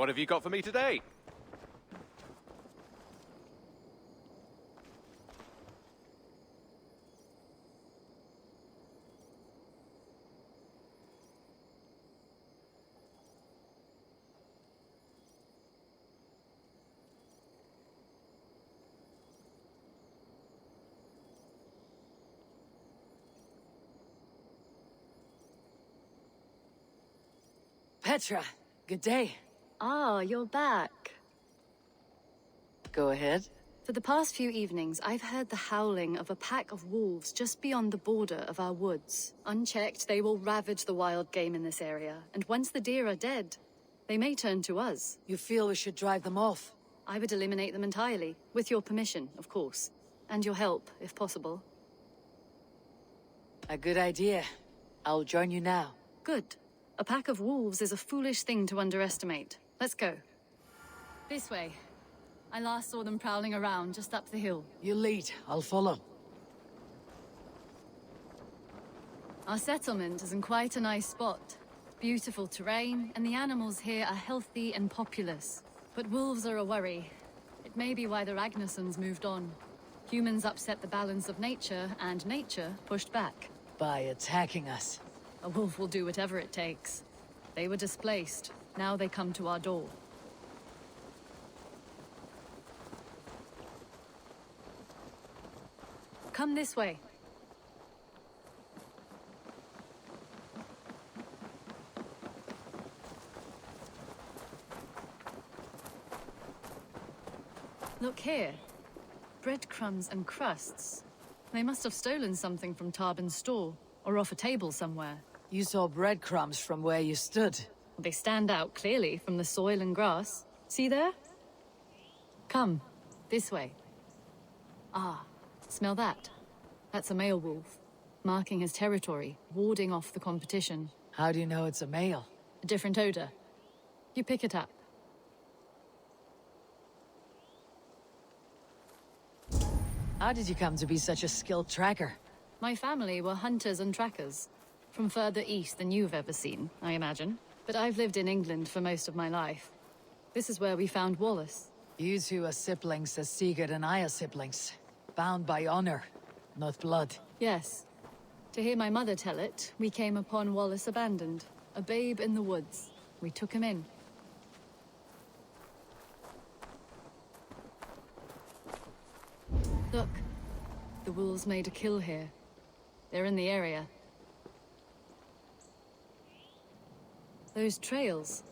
What have you got for me today? Petra, good day. Ah, you're back. Go ahead. For the past few evenings, I've heard the howling of a pack of wolves just beyond the border of our woods. Unchecked, they will ravage the wild game in this area, and once the deer are dead, they may turn to us. You feel we should drive them off? I would eliminate them entirely, with your permission, of course. And your help, if possible. A good idea. I'll join you now. Good. A pack of wolves is a foolish thing to underestimate. Let's go. This way. I last saw them prowling around just up the hill. You lead, I'll follow. Our settlement is in quite a nice spot. Beautiful terrain, and the animals here are healthy and populous. But wolves are a worry. It may be why the Ragnarsons moved on. Humans upset the balance of nature, and nature pushed back. By attacking us. A wolf will do whatever it takes. They were displaced. Now they come to our door. Come this way. Look here. Breadcrumbs and crusts. They must have stolen something from Tarben's store, or off a table somewhere. You saw breadcrumbs from where you stood. They stand out clearly from the soil and grass. See there? Come, this way. Ah, smell that? That's a male wolf, marking his territory, warding off the competition. How do you know it's a male? A different odor. You pick it up. How did you come to be such a skilled tracker? My family were hunters and trackers. From further east than you've ever seen, I imagine. But I've lived in England for most of my life. This is where we found Wallace. You two are siblings as Sigurd and I are siblings. Bound by honor, not blood. Yes. To hear my mother tell it, we came upon Wallace abandoned. A babe in the woods. We took him in. Look. The wolves made a kill here. They're in the area. Those trails.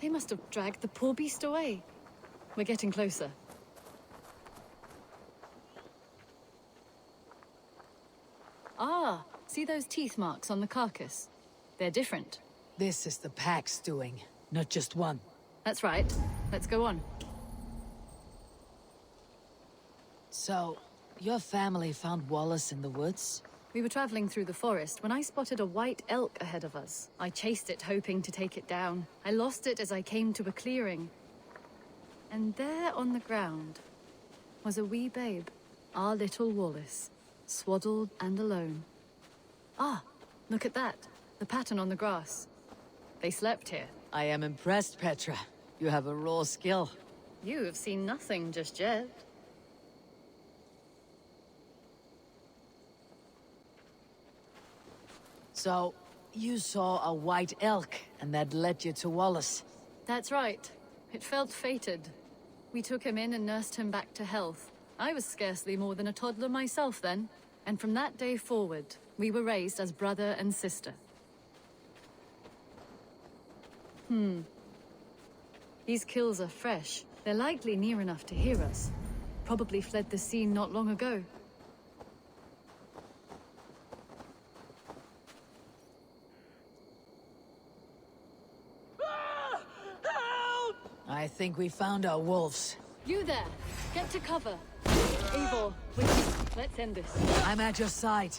They must have dragged the poor beast away. We're getting closer. Ah, see those teeth marks on the carcass? They're different. This is the pack's doing, not just one. That's right. Let's go on. So, your family found Wallace in the woods? We were traveling through the forest when I spotted a white elk ahead of us. I chased it, hoping to take it down. I lost it as I came to a clearing. And there on the ground was a wee babe, our little Wallace, swaddled and alone. Ah, look at that. The pattern on the grass. They slept here. I am impressed, Petra. You have a raw skill. You have seen nothing just yet. So, you saw a white elk, and that led you to Wallace. That's right. It felt fated. We took him in and nursed him back to health. I was scarcely more than a toddler myself then. And from that day forward, we were raised as brother and sister. These kills are fresh. They're likely near enough to hear us. Probably fled the scene not long ago. I think we found our wolves. You there! Get to cover! Eivor, with you. Let's end this. I'm at your side.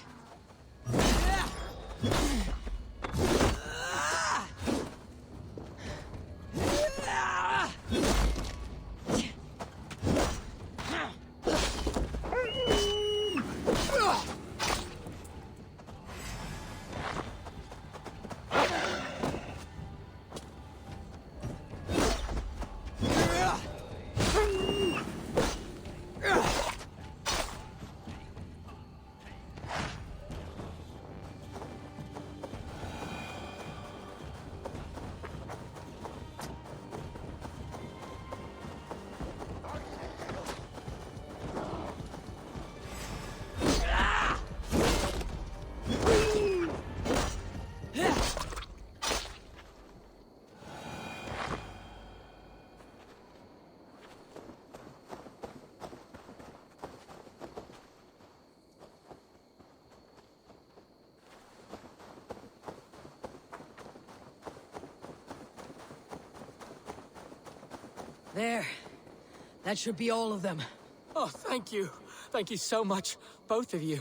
There. That should be all of them. Oh, thank you. Thank you so much, both of you.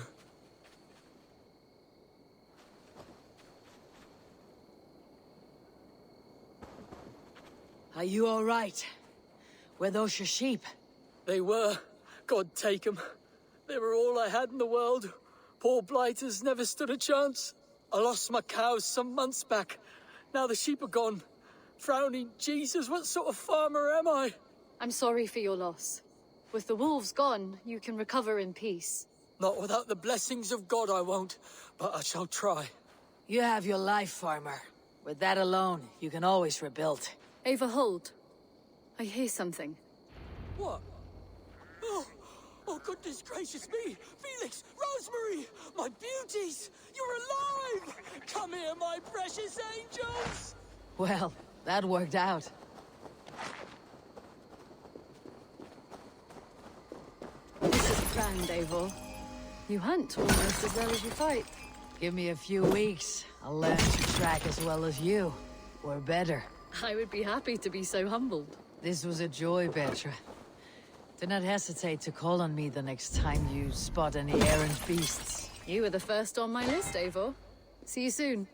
Are you all right? Were those your sheep? They were. God take 'em. They were all I had in the world. Poor blighters never stood a chance. I lost my cows some months back. Now the sheep are gone. Frowning Jesus, what sort of farmer am I? I'm sorry for your loss. With the wolves gone, you can recover in peace. Not without the blessings of God I won't, but I shall try. You have your life, farmer. With that alone, you can always rebuild. Ava, hold. I hear something. What? Oh, goodness gracious me! Felix, Rosemary, my beauties! You're alive! Come here, my precious angels! Well, that worked out. This is grand, Eivor. You hunt almost as well as you fight. Give me a few weeks. I'll learn to track as well as you. Or better. I would be happy to be so humbled. This was a joy, Petra. Do not hesitate to call on me the next time you spot any errant beasts. You were the first on my list, Eivor. See you soon.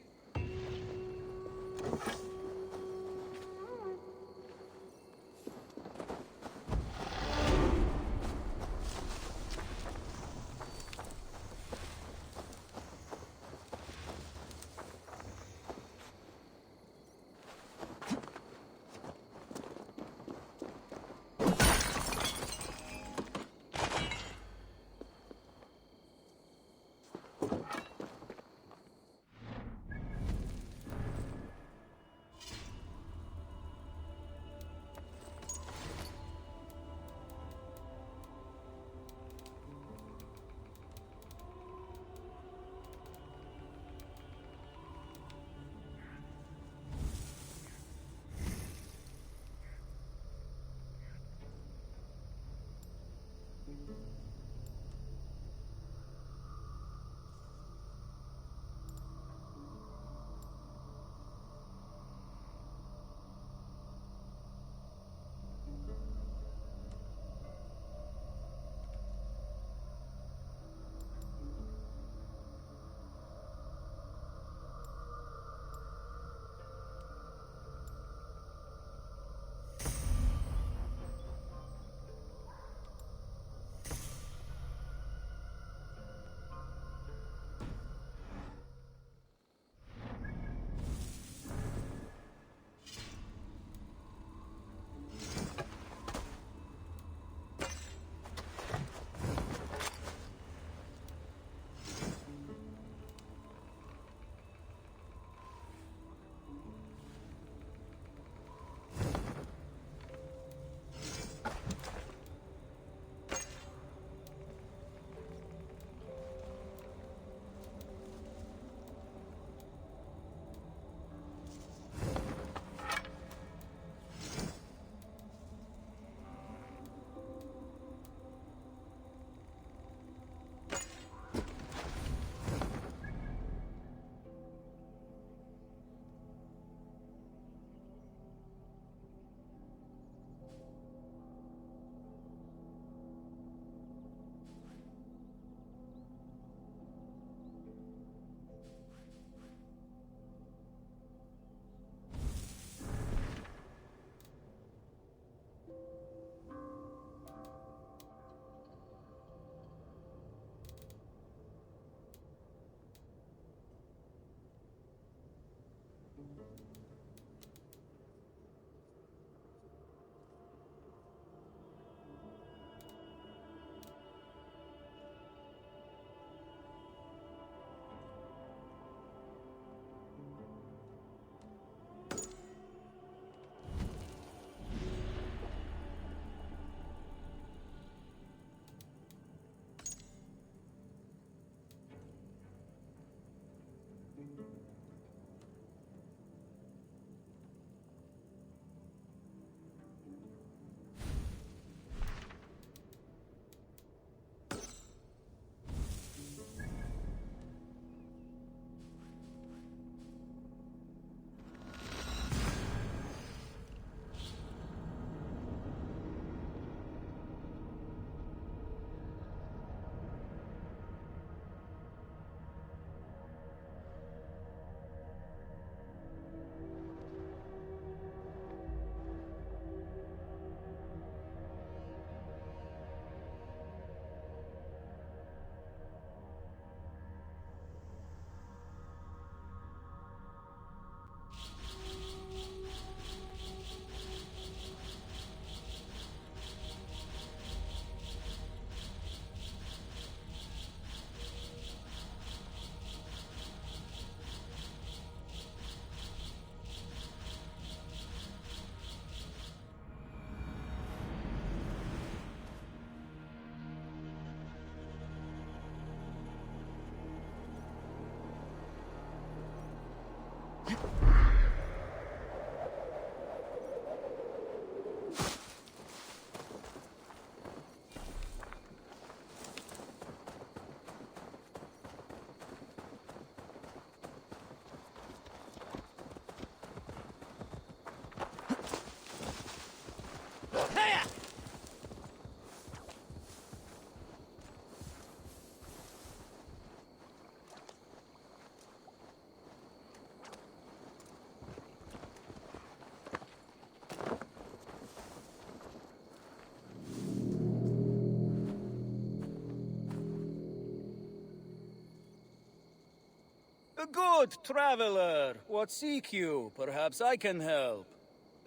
Good traveler. What seek you? Perhaps I can help.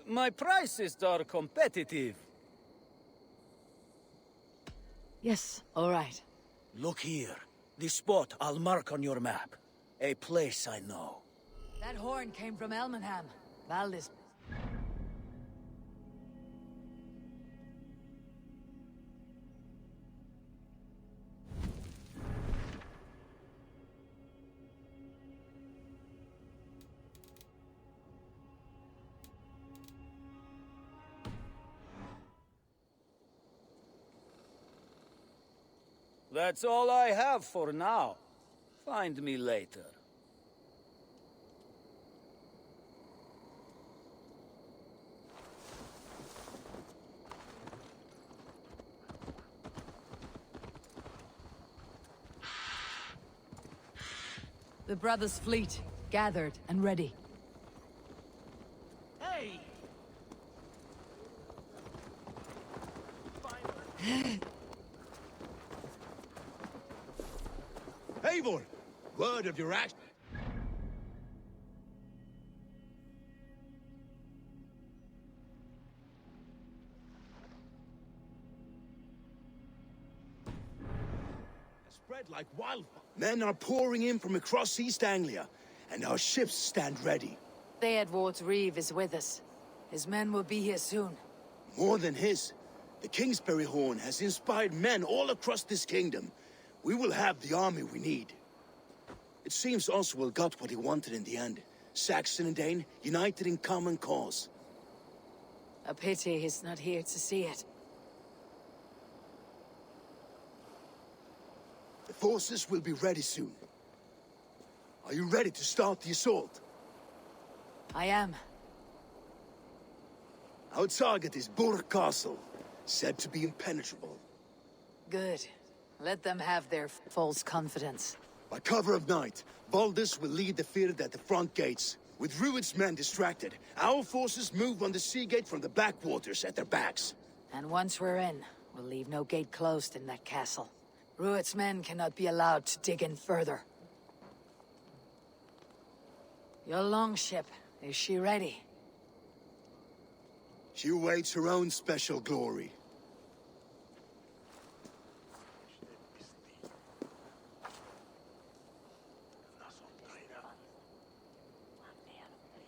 My prices are competitive. Yes, all right. Look here. This spot I'll mark on your map. A place I know. That horn came from Elmenham. Valdis. That's all I have for now. Find me later. The brothers' fleet, gathered and ready. Hey! Eivor! Word of your act. Spread like wildfire. Men are pouring in from across East Anglia, and our ships stand ready. Theodward's Reeve is with us. His men will be here soon. More than his, the Kingsbury Horn has inspired men all across this kingdom. We will have the army we need. It seems Oswald got what he wanted in the end. Saxon and Dane united in common cause. A pity he's not here to see it. The forces will be ready soon. Are you ready to start the assault? I am. Our target is Burg Castle, said to be impenetrable. Good. Let them have their false confidence. By cover of night, Baldus will lead the field at the front gates. With Rued's men distracted, our forces move on the sea gate from the backwaters at their backs. And once we're in, we'll leave no gate closed in that castle. Rued's men cannot be allowed to dig in further. Your longship, is she ready? She awaits her own special glory.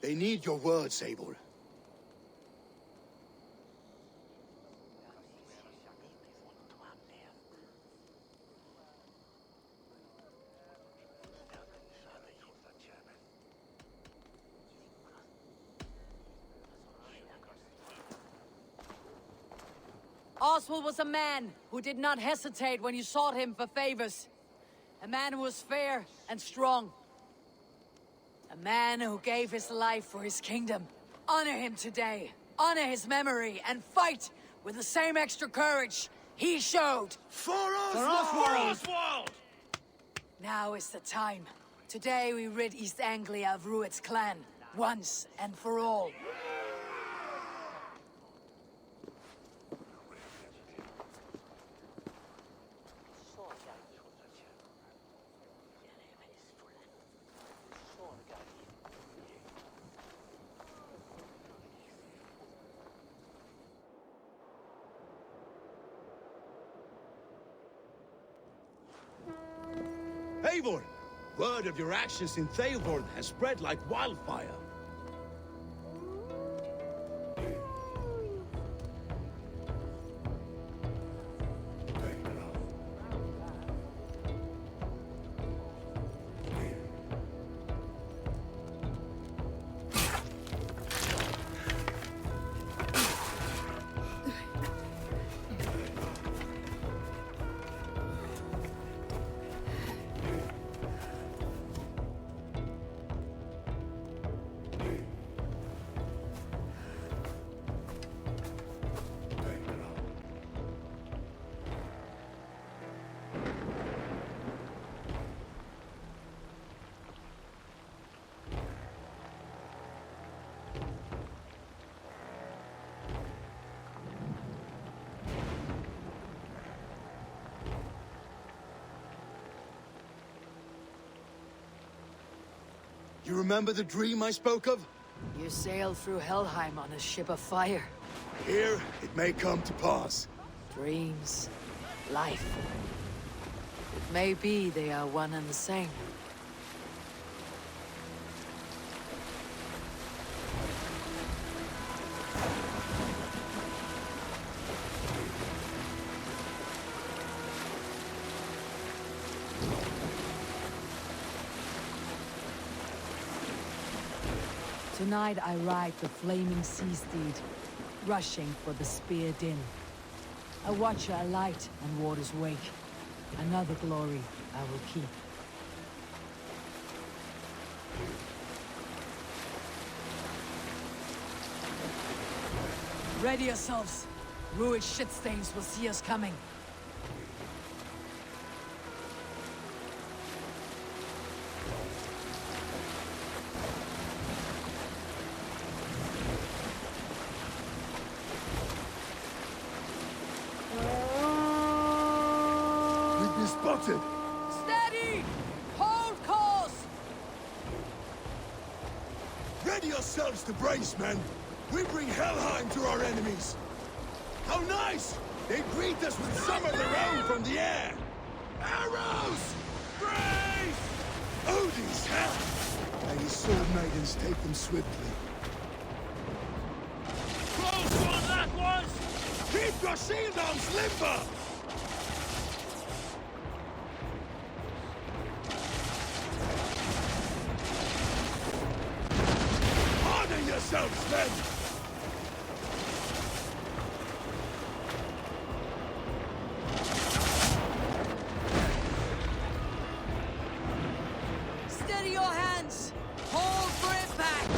They need your words, Eivor. Oswald was a man who did not hesitate when you sought him for favors. A man who was fair and strong. A man who gave his life for his kingdom. Honor him today. Honor his memory and fight with the same extra courage he showed. For Oswald! Now is the time. Today we rid East Anglia of Rued's clan, once and for all. Eivor! Word of your actions in Theodord has spread like wildfire. You remember the dream I spoke of? You sailed through Helheim on a ship of fire. Here, it may come to pass. Dreams, life. It may be they are one and the same. Tonight I ride the flaming sea steed, rushing for the spear din. A watcher alight on water's wake. Another glory I will keep. Ready yourselves. Ruined shitstains will see us coming. We've been spotted! Steady! Hold course! Ready yourselves to brace, men! We bring Helheim to our enemies! How nice! They greet us with some of their own from the air! Arrows! Brace! Odin's hell! And his sword maidens take them swiftly. Close one, that was! Keep your shield arms limber! Harden yourselves, men! Steady your hands! Hold for impact!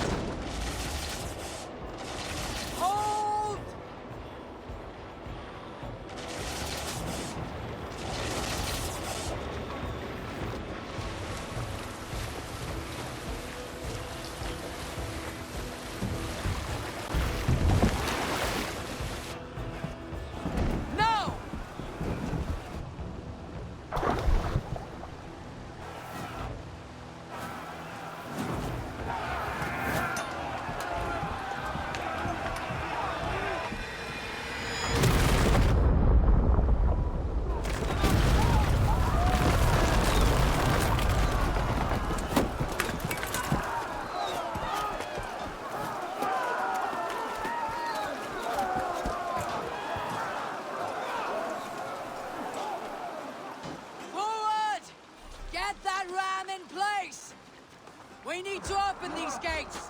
Hold! No! Forward! Get that ram in place! We need to open these gates!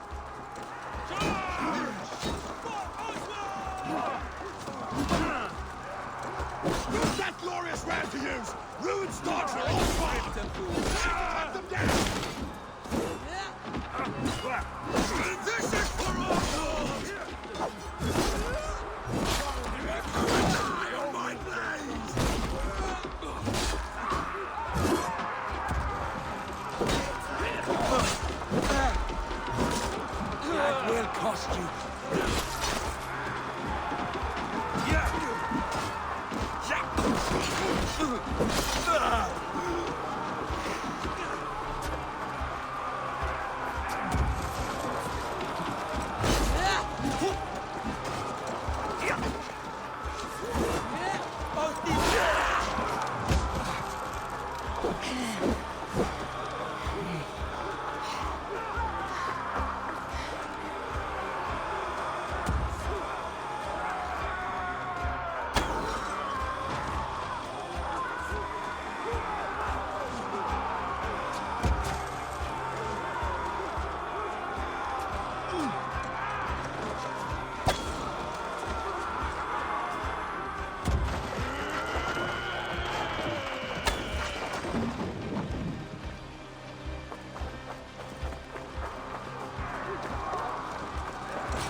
Use that glorious ram to use! Ruined starts are all fire! Cut them down! This is for all! Die on my blade! That will cost you.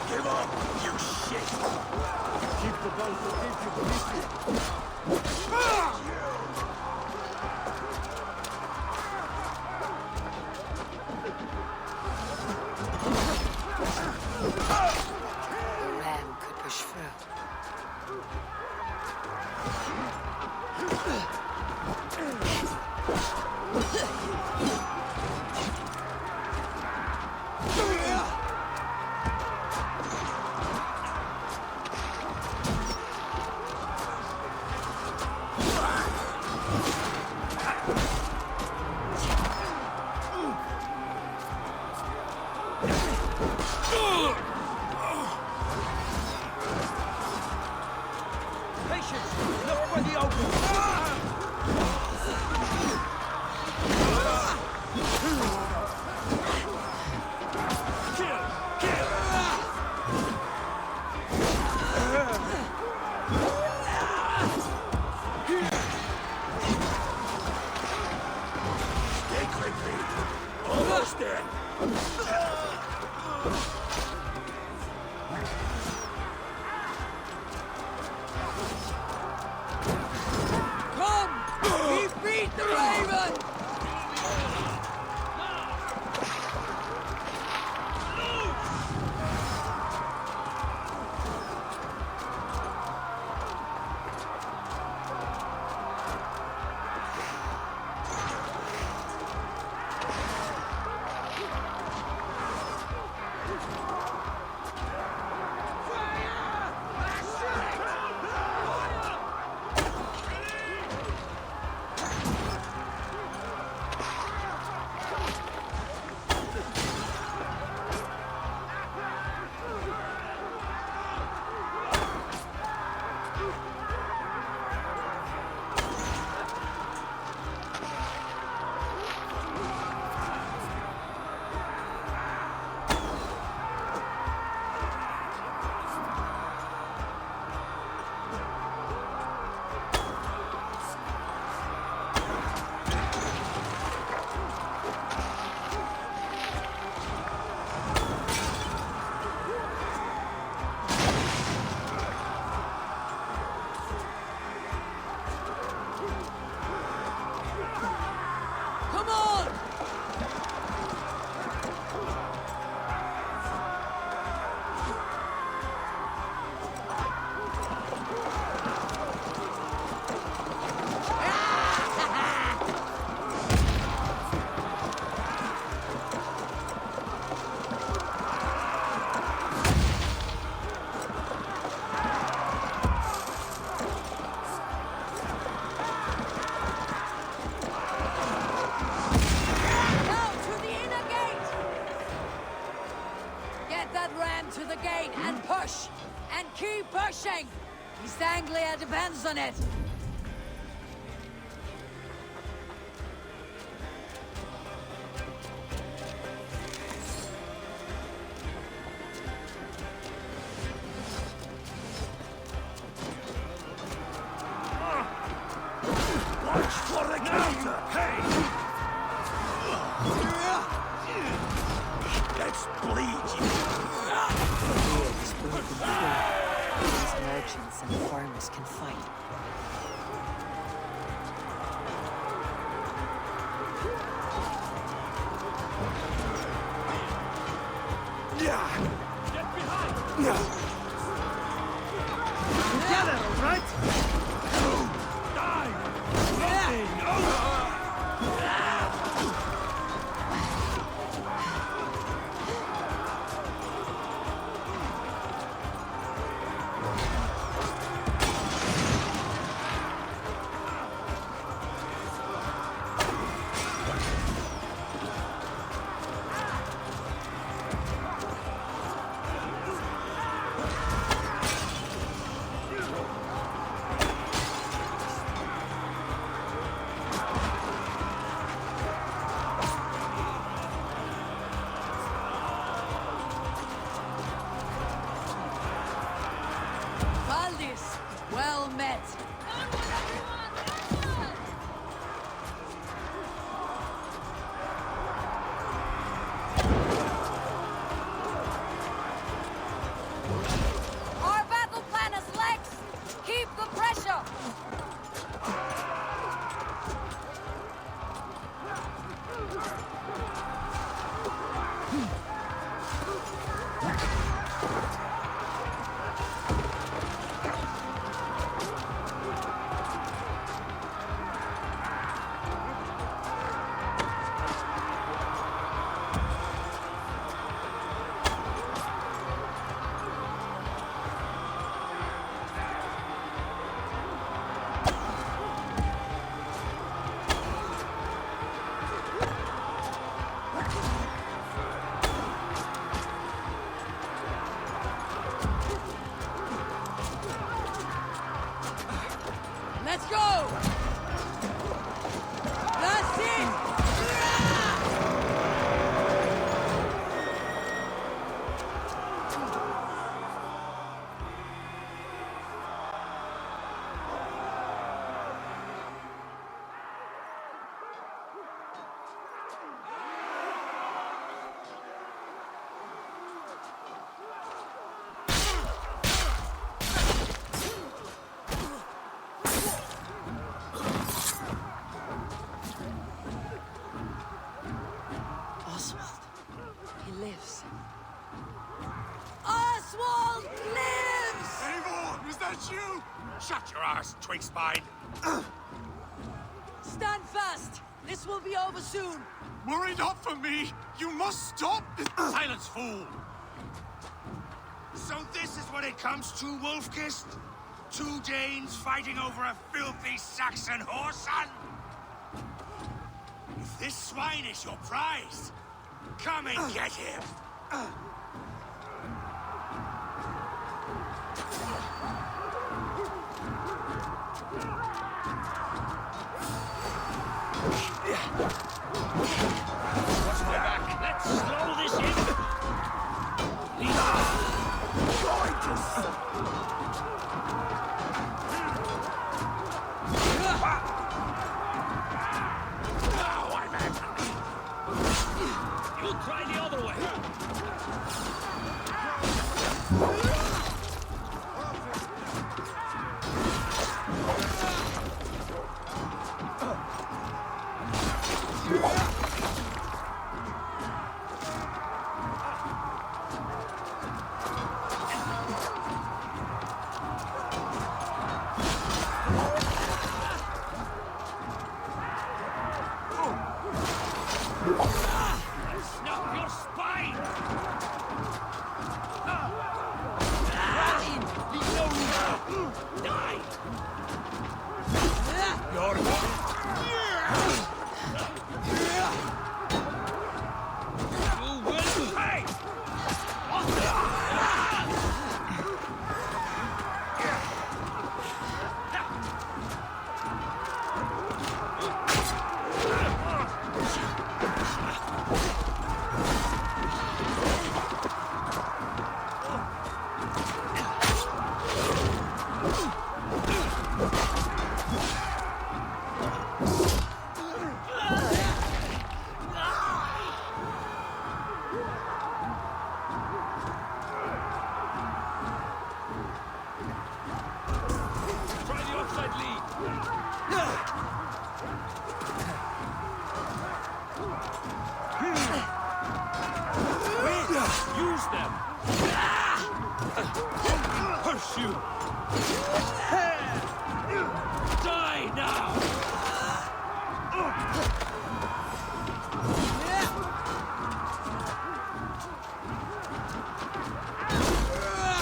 Give up, you shit! Keep the boat, keep you beneath you. The ram could push through. Patience! Look for the open! Stay quickly. Almost there. Come! We beat the Raven! Come on! Now to the inner gate! Get that ram to the gate and push! And keep pushing! East Anglia depends on it! Watch for the counter. Hey! Let's bleed you. This broken through. These merchants and farmers can fight. Yeah. Get behind! Yeah. Together, all right? Die! Nothing! Valdis, well met! Our battle plan is legs! Keep the pressure! arse, twig-spine. Stand fast! This will be over soon! Worry not for me! You must stop! Silence, fool! So this is what it comes to, Wolfkist? 2 Danes fighting over a filthy Saxon whoreson? If this swine is your prize, come and get him! Watch my back. Let's slow this in. Now I'm angry! You try the other way. Snap your spine! Die! You will pay! Try the offside lead. Use them. Pursue. Die now.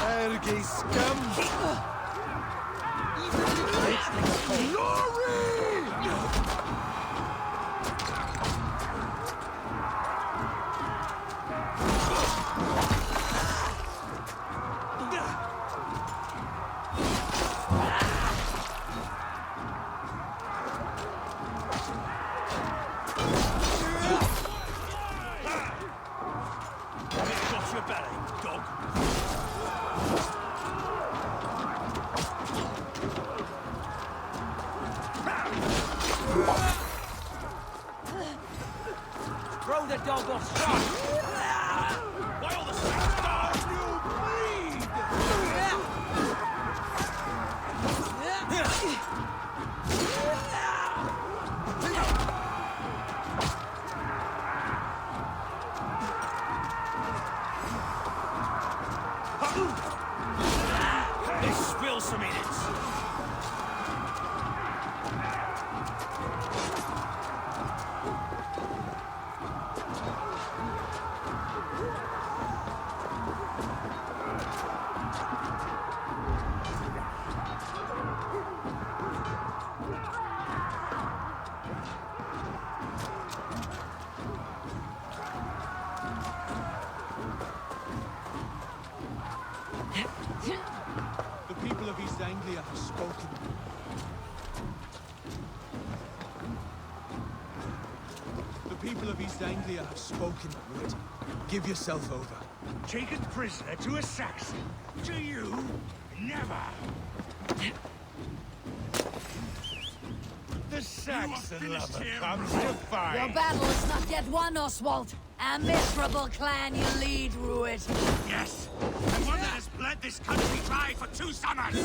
Ergi scum. Get off your belly, dog. Throw the dog off shot! Why all the stuff down? You bleed! They spill some minutes. The people of East Anglia have spoken. The people of East Anglia have spoken, Rued. Give yourself over. Taken prisoner to a Saxon? To you? Never! The Saxon lover comes to Your fight. battle is not yet won, Oswald. A miserable clan you lead, Rued. Yes! And one that has bled this country dry for 2 summers!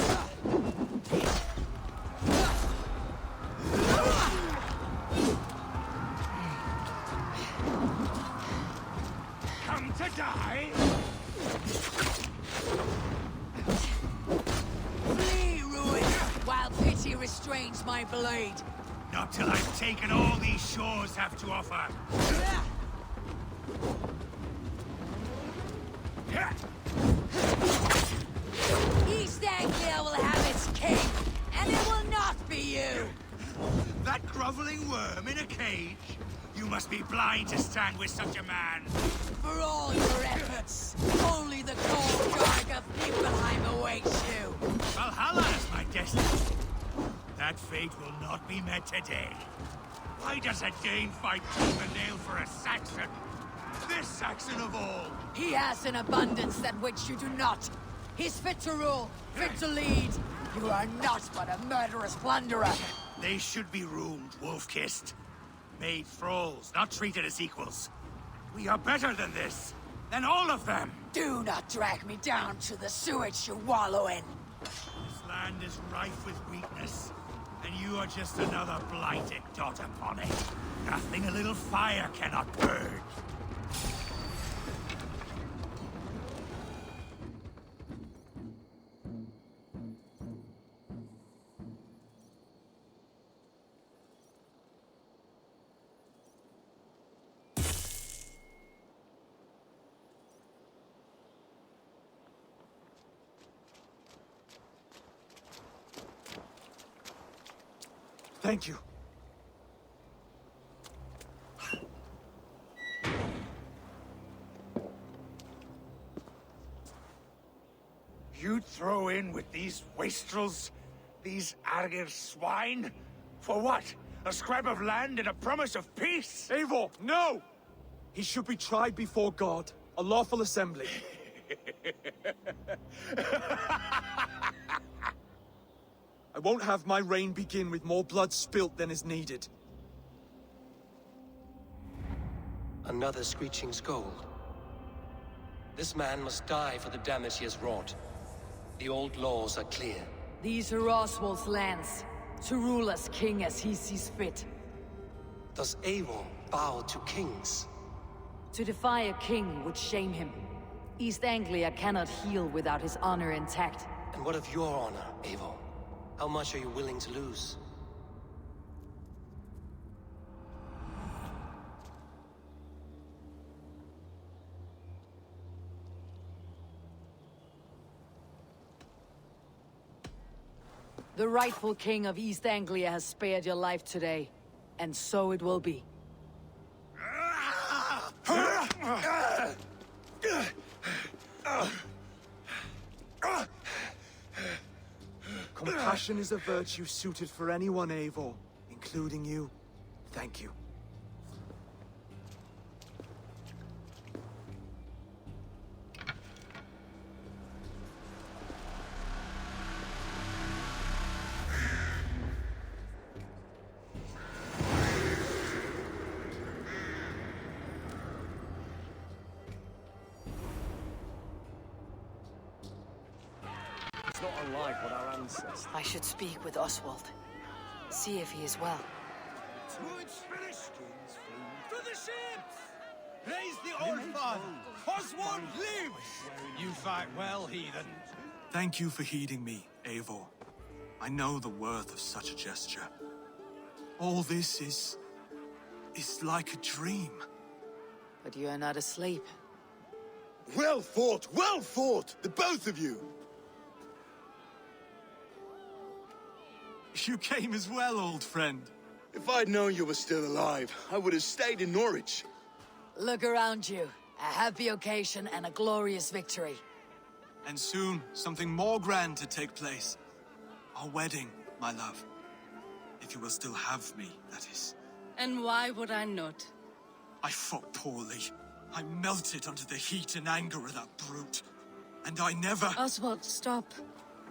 Come to die? Flee, Rued, while restrains my blade. Not till I've taken all these shores have to offer. East Anglia will have its king, and it will not be you! That groveling worm in a cage? You must be blind to stand with such a man. For all your efforts, only the cold dark of Niflheim awaits you. Valhalla is my destiny. That fate will not be met today. Why does a Dane fight tooth and nail for a Saxon? This Saxon of all! He has an abundance that which you do not. He's fit to rule, fit to lead. You are not but a murderous plunderer. They should be ruled, wolf-kissed. Made thralls, not treated as equals. We are better than this. Than all of them. Do not drag me down to the sewage you wallow in. This land is rife with weakness. And you are just another blighted dot upon it. Nothing a little fire cannot purge. Thank you. You throw in with these wastrels? These Argir swine? For what? A scrap of land and a promise of peace? Eivor, no! He should be tried before God, a lawful assembly. I won't have my reign begin with more blood spilt than is needed. Another screeching scold. This man must die for the damage he has wrought. The old laws are clear. These are Oswald's lands, to rule as king as he sees fit. Does Eivor bow to kings? To defy a king would shame him. East Anglia cannot heal without his honor intact. And what of your honor, Eivor? How much are you willing to lose? The rightful king of East Anglia has spared your life today, and so it will be. Compassion is a virtue suited for anyone, Eivor, including you. Thank you. It's not unlike what our ancestors... I should speak with Oswald. See if he is well. It's finished. To the ships! Praise the Old Father! Oswald lives! You fight well, heathen. Thank you for heeding me, Eivor. I know the worth of such a gesture. All this is like a dream. But you are not asleep. Well fought, the both of you! You came as well, old friend. If I'd known you were still alive, I would have stayed in Norwich. Look around you. A happy occasion and a glorious victory. And soon, something more grand to take place. Our wedding, my love. If you will still have me, that is. And why would I not? I fought poorly. I melted under the heat and anger of that brute. And I never... Oswald, stop.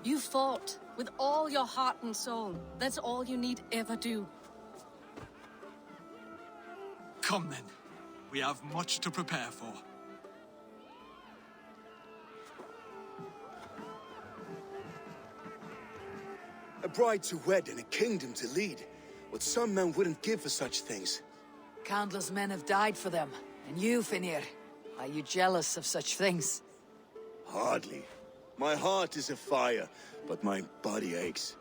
You fought with all your heart and soul. That's all you need ever do. Come then. We have much to prepare for. A bride to wed and a kingdom to lead. What some men wouldn't give for such things. Countless men have died for them. And you, Finnr, are you jealous of such things? Hardly. My heart is afire, but my body aches.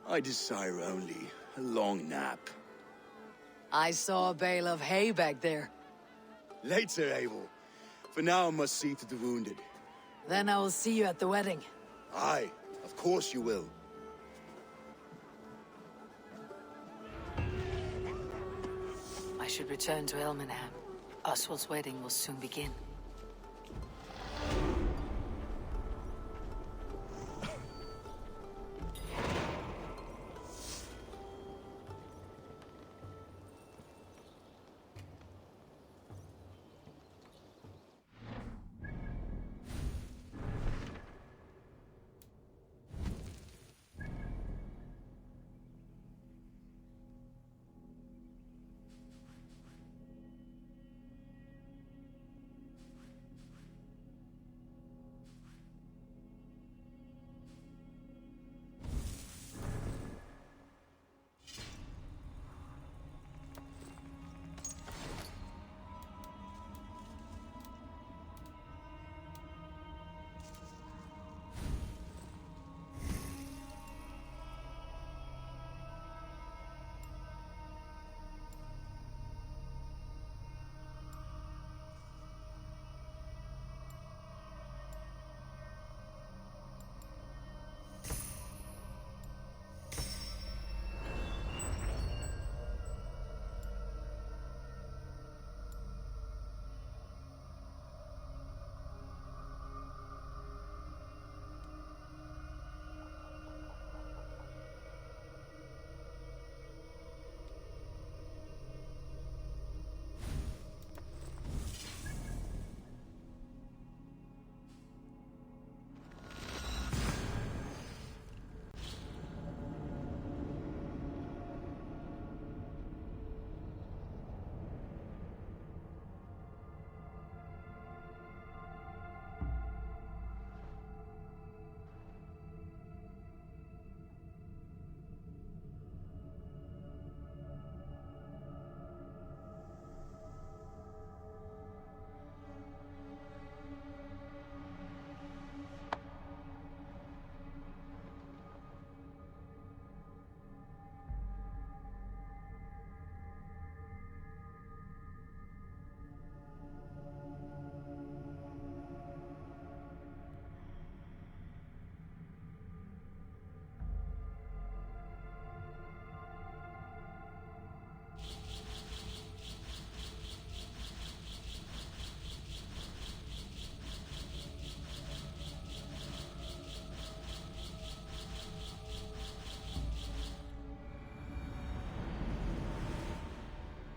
I desire only a long nap. I saw a bale of hay back there. Later, Abel. For now, I must see to the wounded. Then I will see you at the wedding. Aye, of course you will. I should return to Elmenham. Oswald's wedding will soon begin.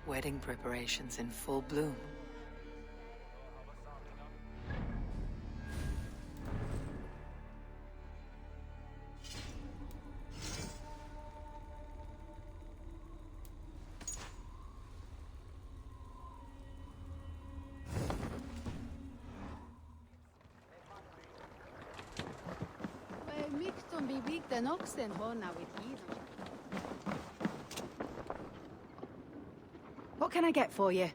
Wedding preparations in full bloom. What can I get for you?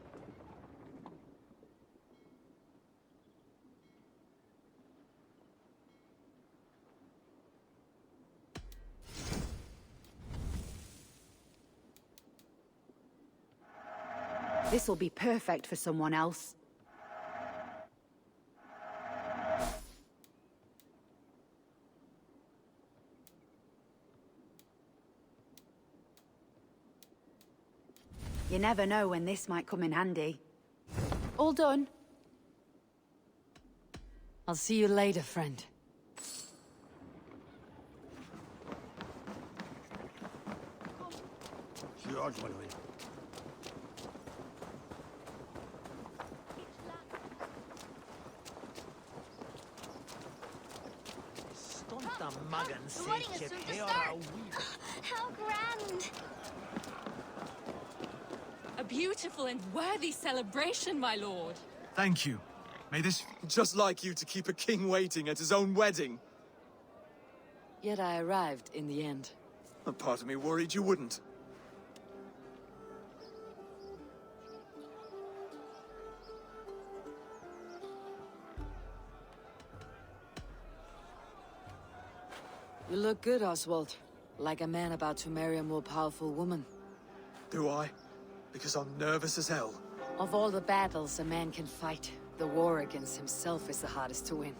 This'll be perfect for someone else. You never know when this might come in handy. All done. I'll see you later, friend. The wedding is soon to start. How grand! A beautiful and worthy celebration, my lord. Thank you. May this... Just like you to keep a king waiting at his own wedding. Yet I arrived in the end. A part of me worried you wouldn't. You look good, Oswald. Like a man about to marry a more powerful woman. Do I? Because I'm nervous as hell. Of all the battles a man can fight, the war against himself is the hardest to win.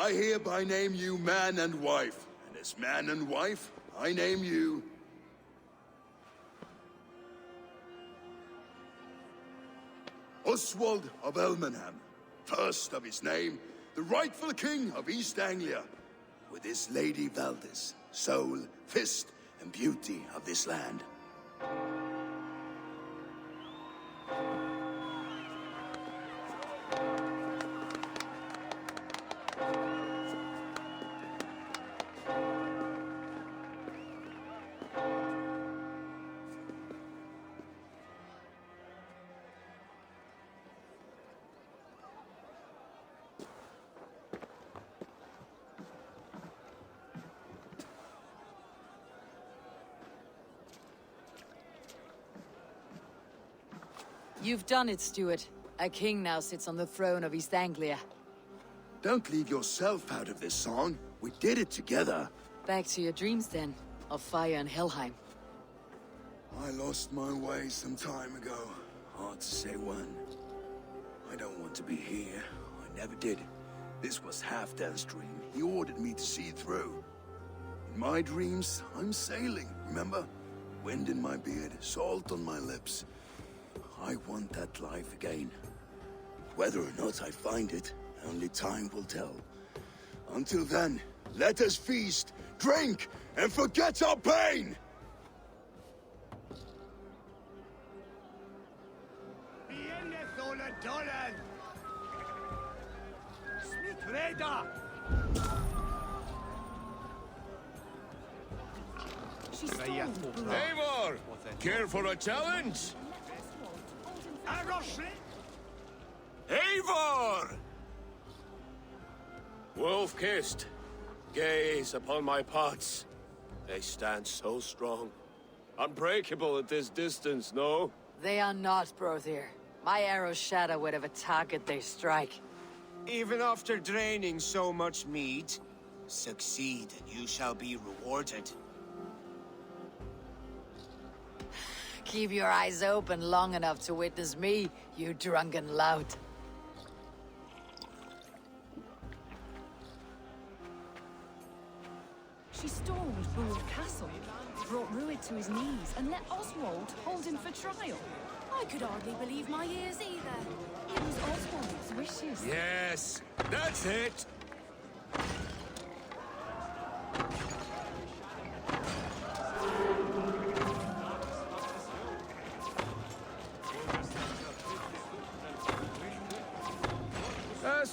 I hereby name you man and wife, and as man and wife, I name you... Oswald of Elmenham, first of his name, the rightful king of East Anglia, with his Lady Valdis, soul, fist, and beauty of this land. You've done it, Stuart. A king now sits on the throne of East Anglia. Don't leave yourself out of this song. We did it together. Back to your dreams, then, of fire and Helheim. I lost my way some time ago. Hard to say when. I don't want to be here. I never did. This was Halfdan's dream. He ordered me to see it through. In my dreams, I'm sailing, remember? Wind in my beard, salt on my lips. I want that life again. Whether or not I find it, only time will tell. Until then, let us feast, drink, and forget our pain! Eivor! Care for a challenge? Eivor! Wolf-kissed, gaze upon my pots. They stand so strong. Unbreakable at this distance, no? They are not, Brothir. My arrows shatter whatever target they strike. Even after draining so much mead, succeed and you shall be rewarded. Keep your eyes open long enough to witness me, you drunken lout. She stormed Booth Castle, brought Rued to his knees, and let Oswald hold him for trial. I could hardly believe my ears either. It was Oswald's wishes. Yes, that's it!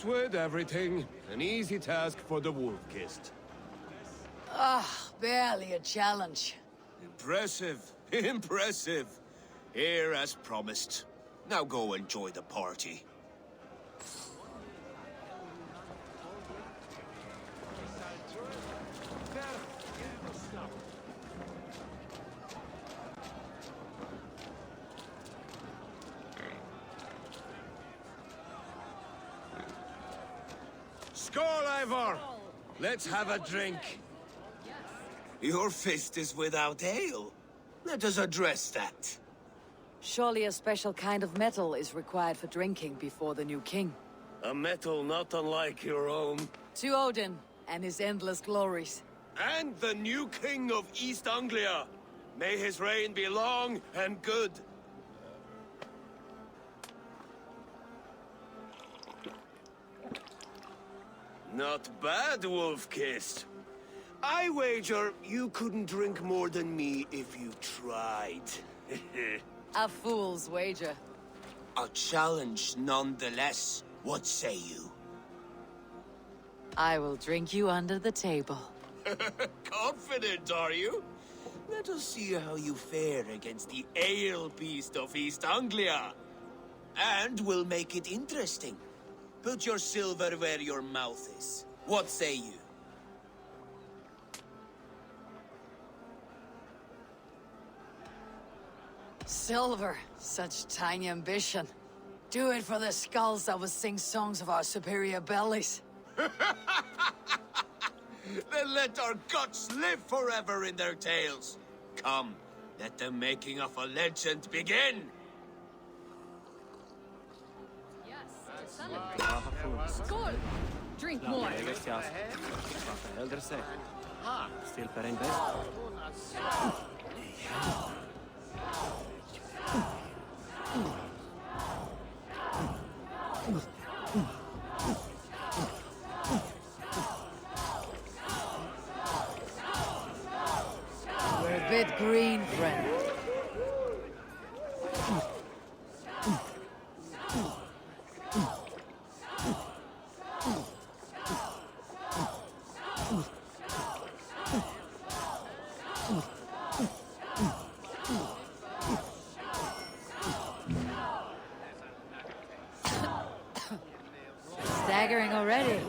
with everything. An easy task for the Wolf-Kissed. Ah, barely a challenge. Impressive. Impressive. Here as promised. Now go enjoy the party. Skål, Eivor! Let's have a drink. Your fist is without ale. Let us address that. Surely a special kind of metal is required for drinking before the new king. A metal not unlike your own. To Odin and his endless glories. And the new king of East Anglia. May his reign be long and good. Not bad, Wolf-Kissed. I wager you couldn't drink more than me if you tried. A fool's wager. A challenge nonetheless. What say you? I will drink you under the table. Confident, are you? Let us see how you fare against the ale beast of East Anglia. And we'll make it interesting. Put your silver where your mouth is. What say you? Silver, such tiny ambition. Do it for the skulls that will sing songs of our superior bellies. Then let our guts live forever in their tails. Come, let the making of a legend begin. Skål! Drink more. We're a bit green, friend. Staggering already.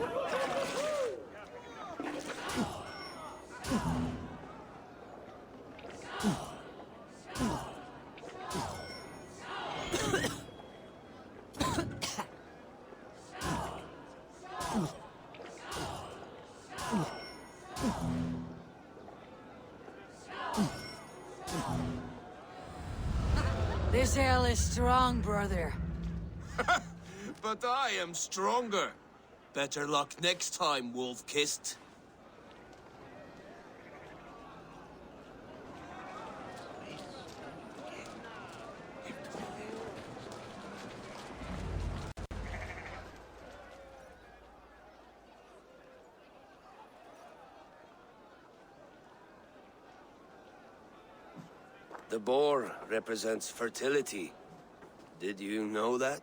This ale is strong, brother. But I am stronger. Better luck next time, Wolf-Kissed. The boar represents fertility. Did you know that?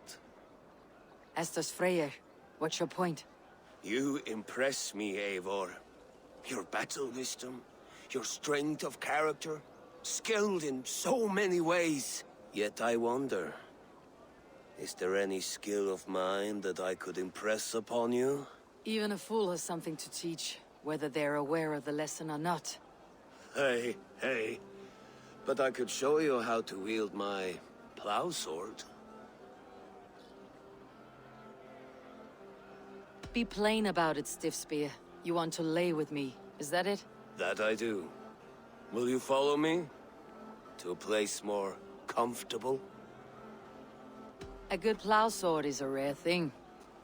As does Freyr. What's your point? You impress me, Eivor. Your battle wisdom, your strength of character, skilled in so many ways. Yet I wonder, is there any skill of mine that I could impress upon you? Even a fool has something to teach, whether they're aware of the lesson or not. Hey, hey. But I could show you how to wield my plow sword. Be plain about it, Stiffspear. You want to lay with me, is that it? That I do. Will you follow me? To a place more comfortable? A good plow sword is a rare thing.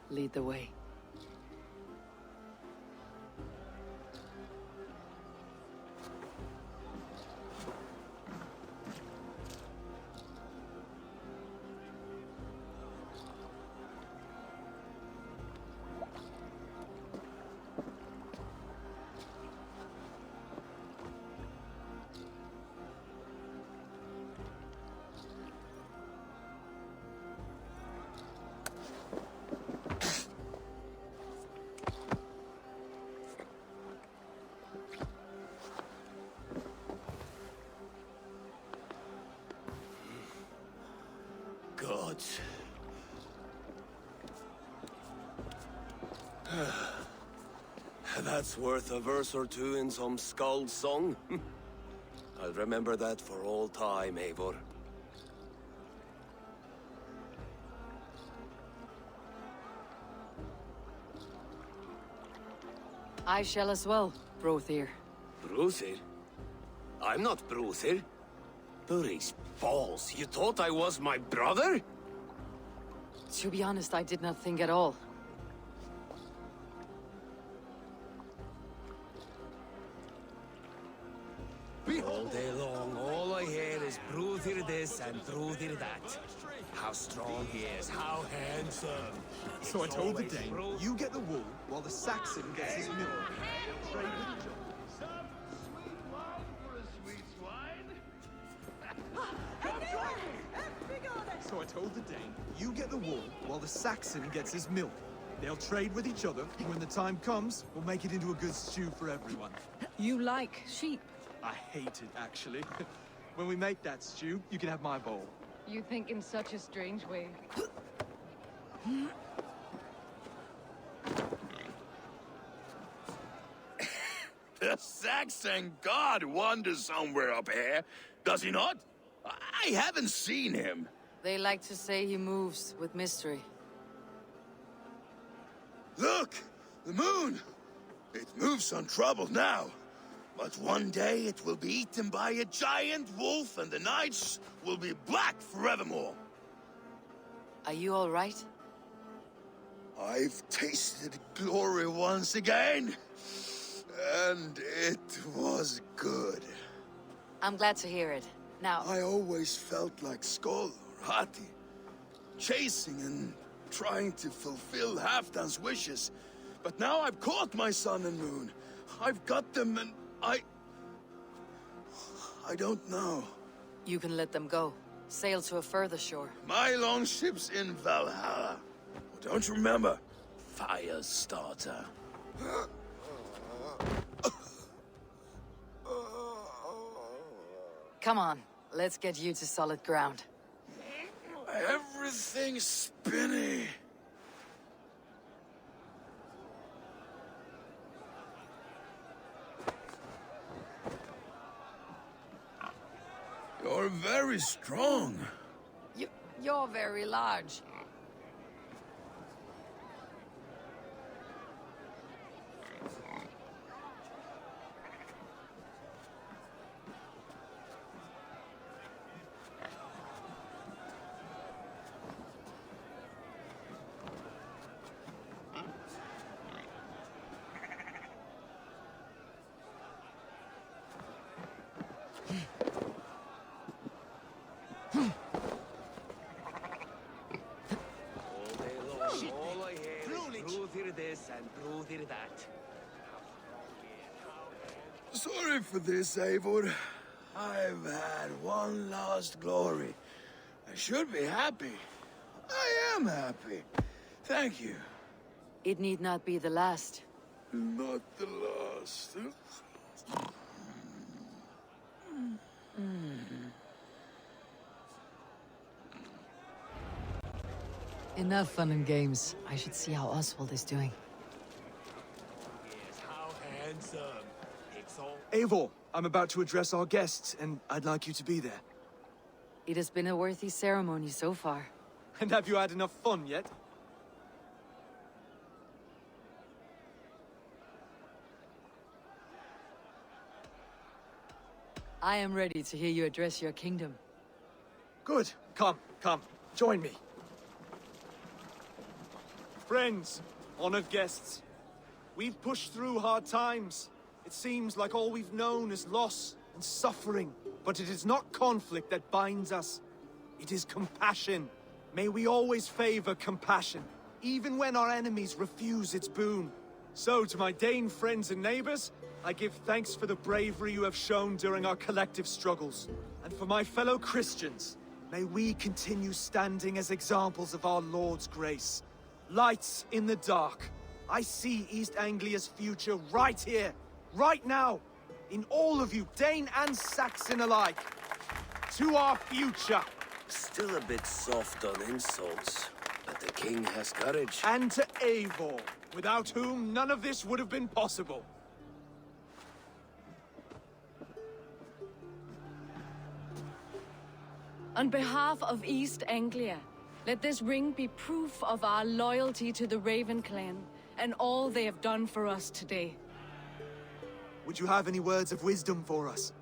Lead the way. But... That's worth a verse or two in some skald song. I'll remember that for all time, Eivor. I shall as well, Brothir. Brothir? I'm not Brothir. Burry's balls. You thought I was my brother? To be honest, I did not think at all. All day long, all I hear is Brothir this and Brothir that. How strong he is, how handsome. So I told the Dane, you get the wool while the Saxon gets his milk. So I told the Dane, you get the wool while the Saxon gets his milk. They'll trade with each other, and when the time comes, we'll make it into a good stew for everyone. You like sheep? I hate it, actually. When we make that stew, you can have my bowl. You think in such a strange way. The Saxon god wanders somewhere up here, does he not? I haven't seen him. They like to say he moves with mystery. Look! The moon! It moves untroubled now. But one day it will be eaten by a giant wolf and the nights will be black forevermore. Are you all right? I've tasted glory once again. And it was good. I'm glad to hear it. Now... I always felt like Skoll or Hati. Chasing and trying to fulfill Halfdan's wishes. But now I've caught my sun and moon. I've got them and I don't know. You can let them go. Sail to a further shore. My longship's in Valhalla. Don't you remember? Firestarter. Come on, let's get you to solid ground. Everything's spinny. You're very strong. You're very large. Sorry for this, Eivor. I've had one last glory. I should be happy. I am happy. Thank you. It need not be the last. Not the last. Enough fun and games. I should see how Oswald is doing. How handsome. Eivor, I'm about to address our guests, and I'd like you to be there. It has been a worthy ceremony so far. And have you had enough fun yet? I am ready to hear you address your kingdom. Good. Come, join me. Friends, honored guests, we've pushed through hard times. It seems like all we've known is loss and suffering, but it is not conflict that binds us. It is compassion. May we always favor compassion, even when our enemies refuse its boon. So, to my Dane friends and neighbors, I give thanks for the bravery you have shown during our collective struggles. And for my fellow Christians, may we continue standing as examples of our Lord's grace. Lights in the dark. I see East Anglia's future right here, right now, in all of you, Dane and Saxon alike. To our future. Still a bit soft on insults, but the king has courage. And to Eivor, without whom none of this would have been possible. On behalf of East Anglia, let this ring be proof of our loyalty to the Raven clan and all they have done for us today. Would you have any words of wisdom for us?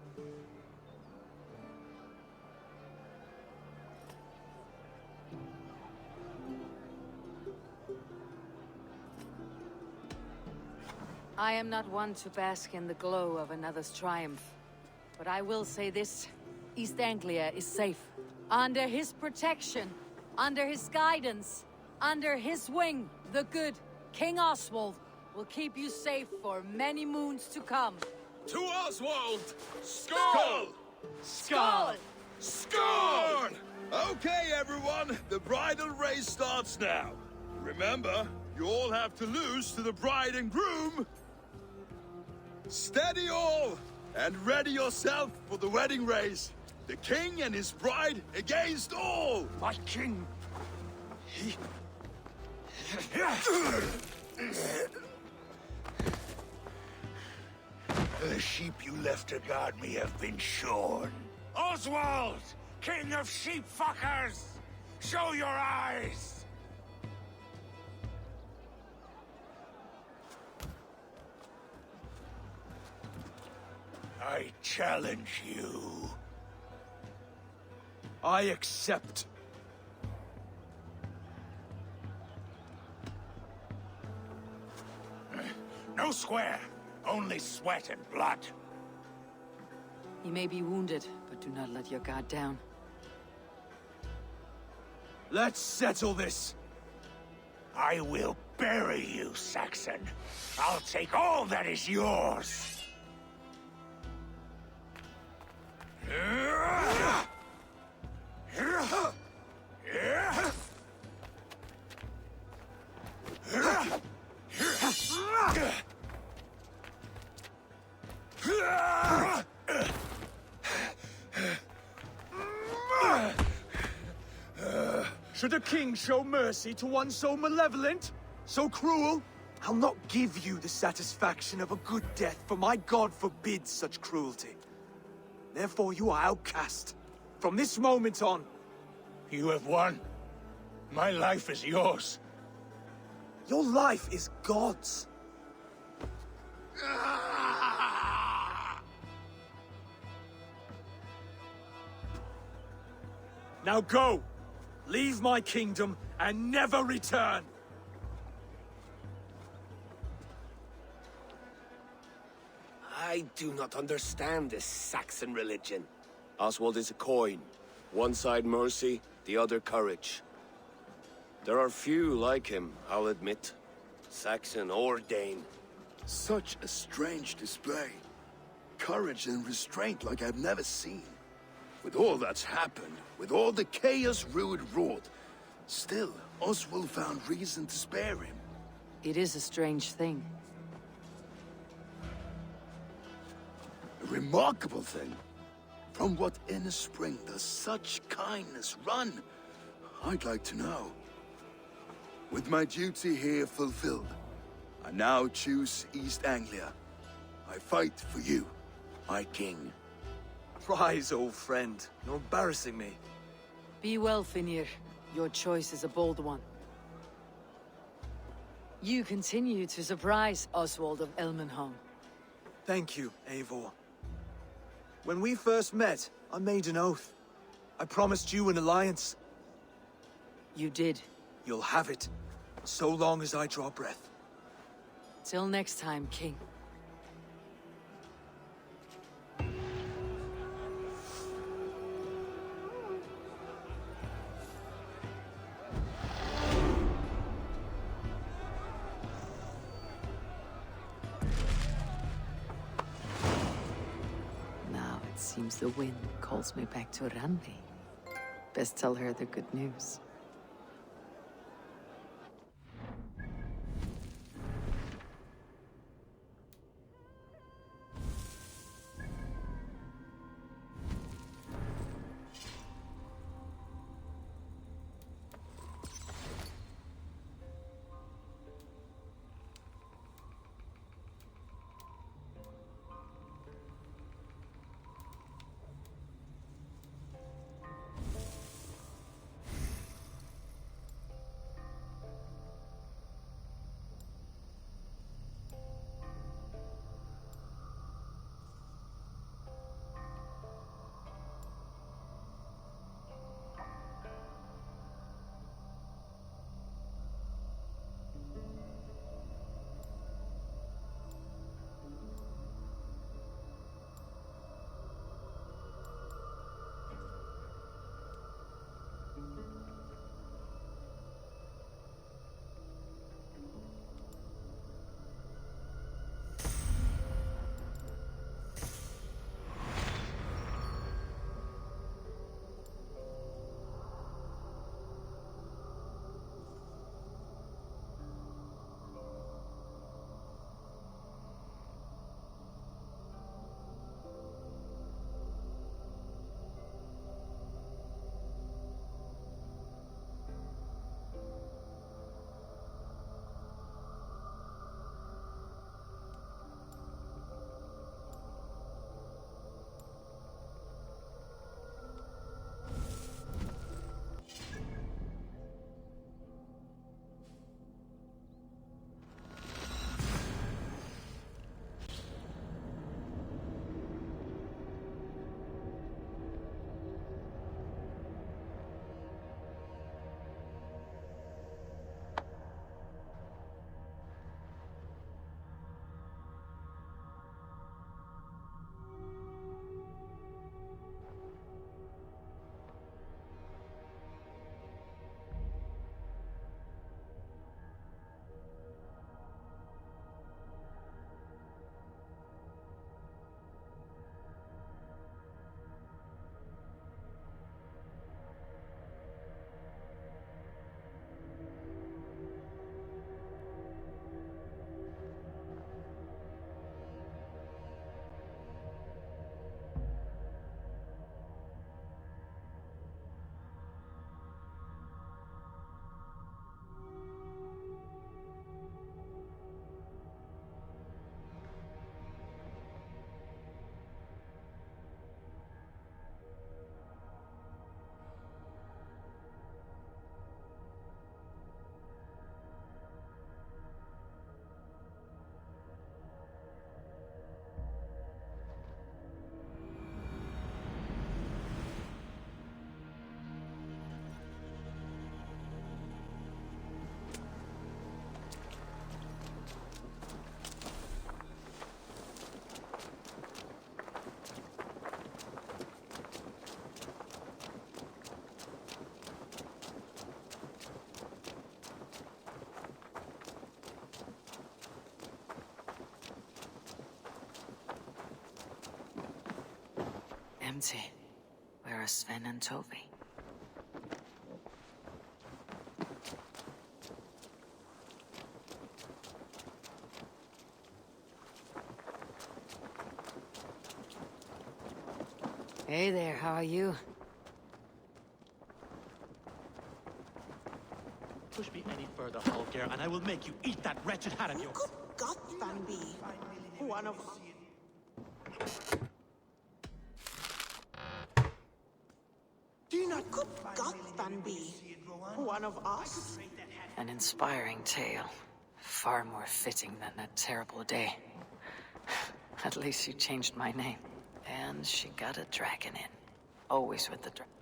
I am not one to bask in the glow of another's triumph. But I will say this. East Anglia is safe. Under his protection, under his guidance, under his wing, the good King Oswald will keep you safe for many moons to come. To Oswald! Skull! Skull! Skull! Okay, everyone, the bridal race starts now. Remember, you all have to lose to the bride and groom. Steady all, and ready yourself for the wedding race. The king and his bride against all! My king! The sheep you left to guard me have been shorn. Oswald! King of sheep fuckers! Show your eyes! I challenge you. I accept. No square, only sweat and blood. You may be wounded, but do not let your guard down. Let's settle this. I will bury you, Saxon. I'll take all that is yours. Should a king show mercy to one so malevolent? So cruel? I'll not give you the satisfaction of a good death, for my god forbids such cruelty. Therefore you are outcast. From this moment on. You have won. My life is yours. Your life is God's. Now go! Leave my kingdom and never return! I do not understand this Saxon religion. Oswald is a coin. One side mercy, the other courage. There are few like him, I'll admit. Saxon or Dane. Such a strange display. Courage and restraint like I've never seen. With all that's happened, with all the chaos Rued wrought, still, Oswald found reason to spare him. It is a strange thing. A remarkable thing. From what inner spring does such kindness run? I'd like to know. With my duty here fulfilled, I now choose East Anglia. I fight for you, my king. Rise, old friend. You're embarrassing me. Be well, Finnir. Your choice is a bold one. You continue to surprise Oswald of Elmenham. Thank you, Eivor. When we first met, I made an oath. I promised you an alliance. You did. You'll have it, so long as I draw breath. Till next time, King. Now it seems the wind calls me back to Randi. Best tell her the good news. Plenty. Where are Sven and Toby? Hey there, how are you? Push me any further, Holger, and I will make you eat that wretched hat of yours. Good God, Banby. One of... Do you not... Good God, Banby. One of us? An inspiring tale. Far more fitting than that terrible day. At least you changed my name. And she got a dragon in. Always with the dragon.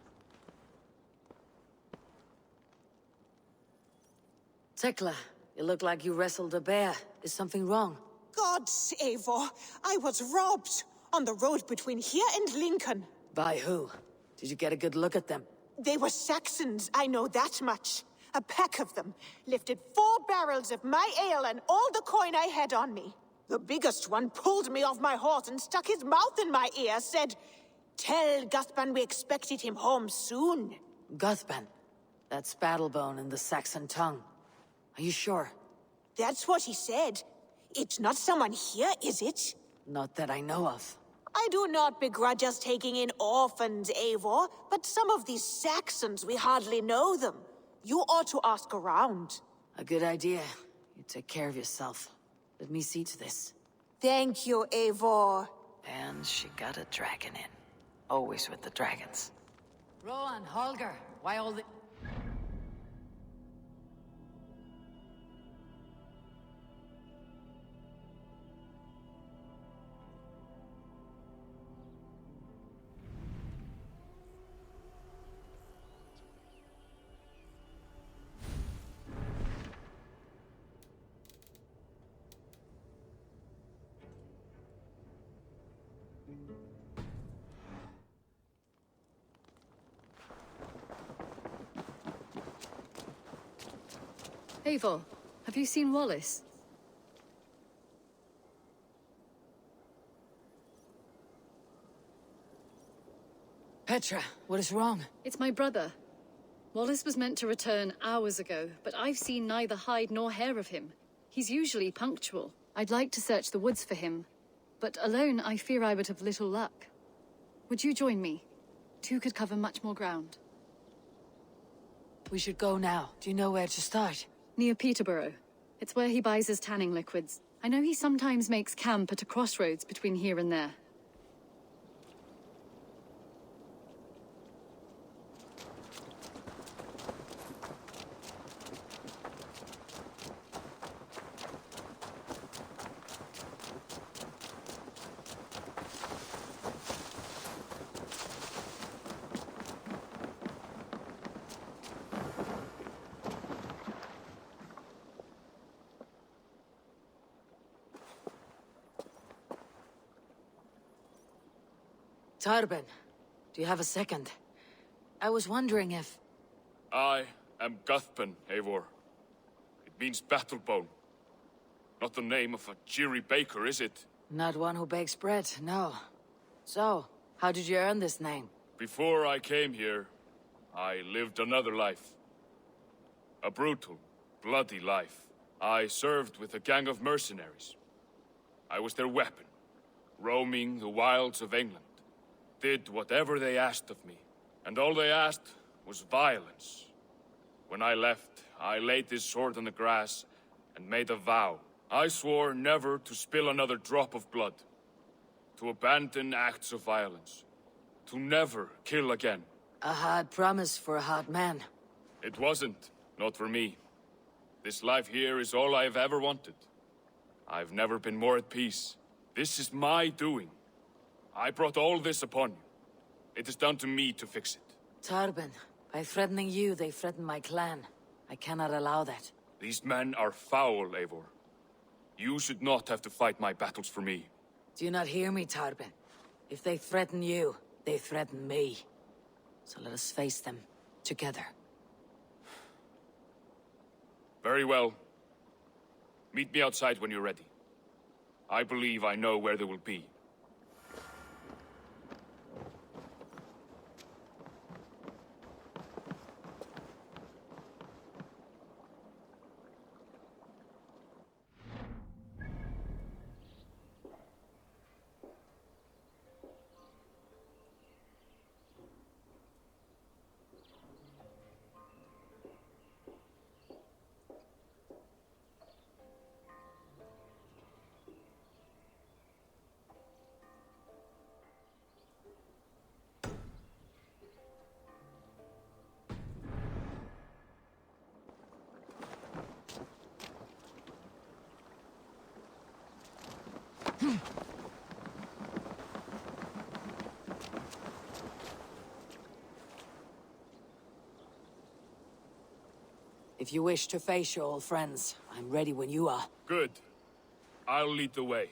Tekla, you look like you wrestled a bear. Is something wrong? Gods, Eivor. I was robbed. On the road between here and Lincoln. By who? Did you get a good look at them? They were Saxons, I know that much. A pack of them lifted 4 barrels of my ale and all the coin I had on me. The biggest one pulled me off my horse and stuck his mouth in my ear, said, "Tell Guthban we expected him home soon." Guthban? That's Battlebone in the Saxon tongue. Are you sure? That's what he said. It's not someone here, is it? Not that I know of. I do not begrudge us taking in orphans, Eivor, but some of these Saxons, we hardly know them. You ought to ask around. A good idea. You take care of yourself. Let me see to this. Thank you, Eivor. And she got a dragon in. Always with the dragons. Rowan, Holger, why all the... Eivor, have you seen Wallace? Petra, what is wrong? It's my brother. Wallace was meant to return hours ago, but I've seen neither hide nor hair of him. He's usually punctual. I'd like to search the woods for him, but alone I fear I would have little luck. Would you join me? 2 could cover much more ground. We should go now. Do you know where to start? Near Peterborough. It's where he buys his tanning liquids. I know he sometimes makes camp at a crossroads between here and there. Tarben, do you have a second? I was wondering if... I am Guthban, Eivor. It means Battlebone. Not the name of a cheery baker, is it? Not one who bakes bread, no. So, how did you earn this name? Before I came here, I lived another life. A brutal, bloody life. I served with a gang of mercenaries. I was their weapon, roaming the wilds of England. Did whatever they asked of me, and all they asked was violence. When I left, I laid this sword on the grass and made a vow. I swore never to spill another drop of blood, to abandon acts of violence, to never kill again. A hard promise for a hard man. It wasn't, not for me. This life here is all I've ever wanted. I've never been more at peace. This is my doing. I brought all this upon you. It is down to me to fix it. Tarben, by threatening you, they threaten my clan. I cannot allow that. These men are foul, Eivor. You should not have to fight my battles for me. Do you not hear me, Tarben? If they threaten you, they threaten me. So let us face them, together. Very well. Meet me outside when you're ready. I believe I know where they will be. If you wish to face your old friends, I'm ready when you are. Good. I'll lead the way.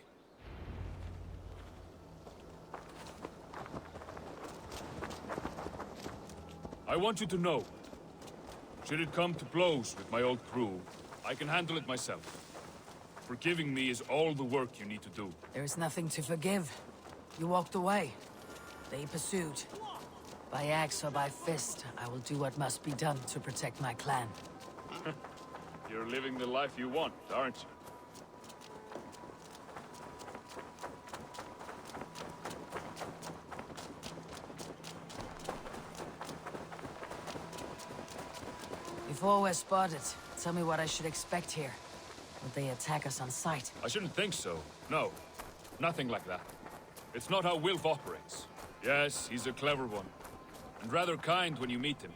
I want you to know, should it come to blows with my old crew, I can handle it myself. Forgiving me is all the work you need to do. There is nothing to forgive. You walked away. They pursued. By axe or by fist, I will do what must be done to protect my clan. You're living the life you want, aren't you? Before we're spotted, tell me what I should expect here. Will they attack us on sight? I shouldn't think so. No. Nothing like that. It's not how Wilf operates. Yes, he's a clever one. And rather kind when you meet him.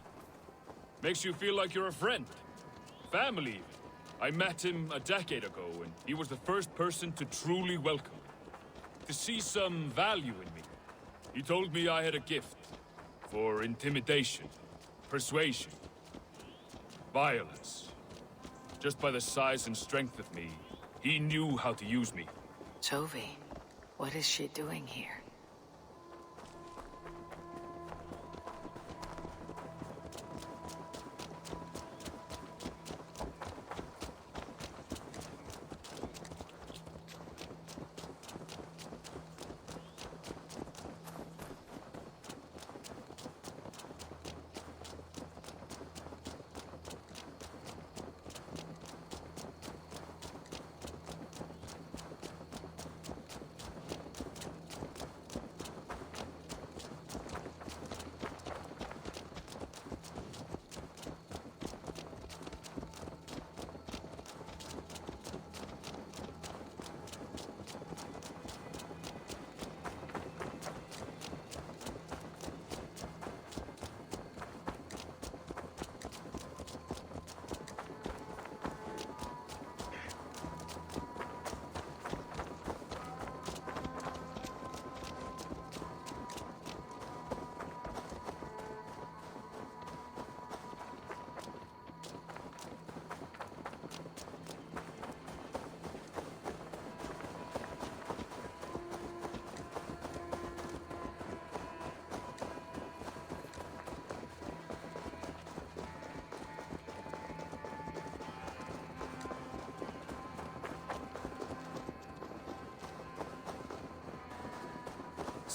Makes you feel like you're a friend. Family, even. I met him a decade ago, and he was the first person to truly welcome me. To see some value in me. He told me I had a gift. For intimidation. Persuasion. Violence. Just by the size and strength of me, he knew how to use me. Tovi, what is she doing here?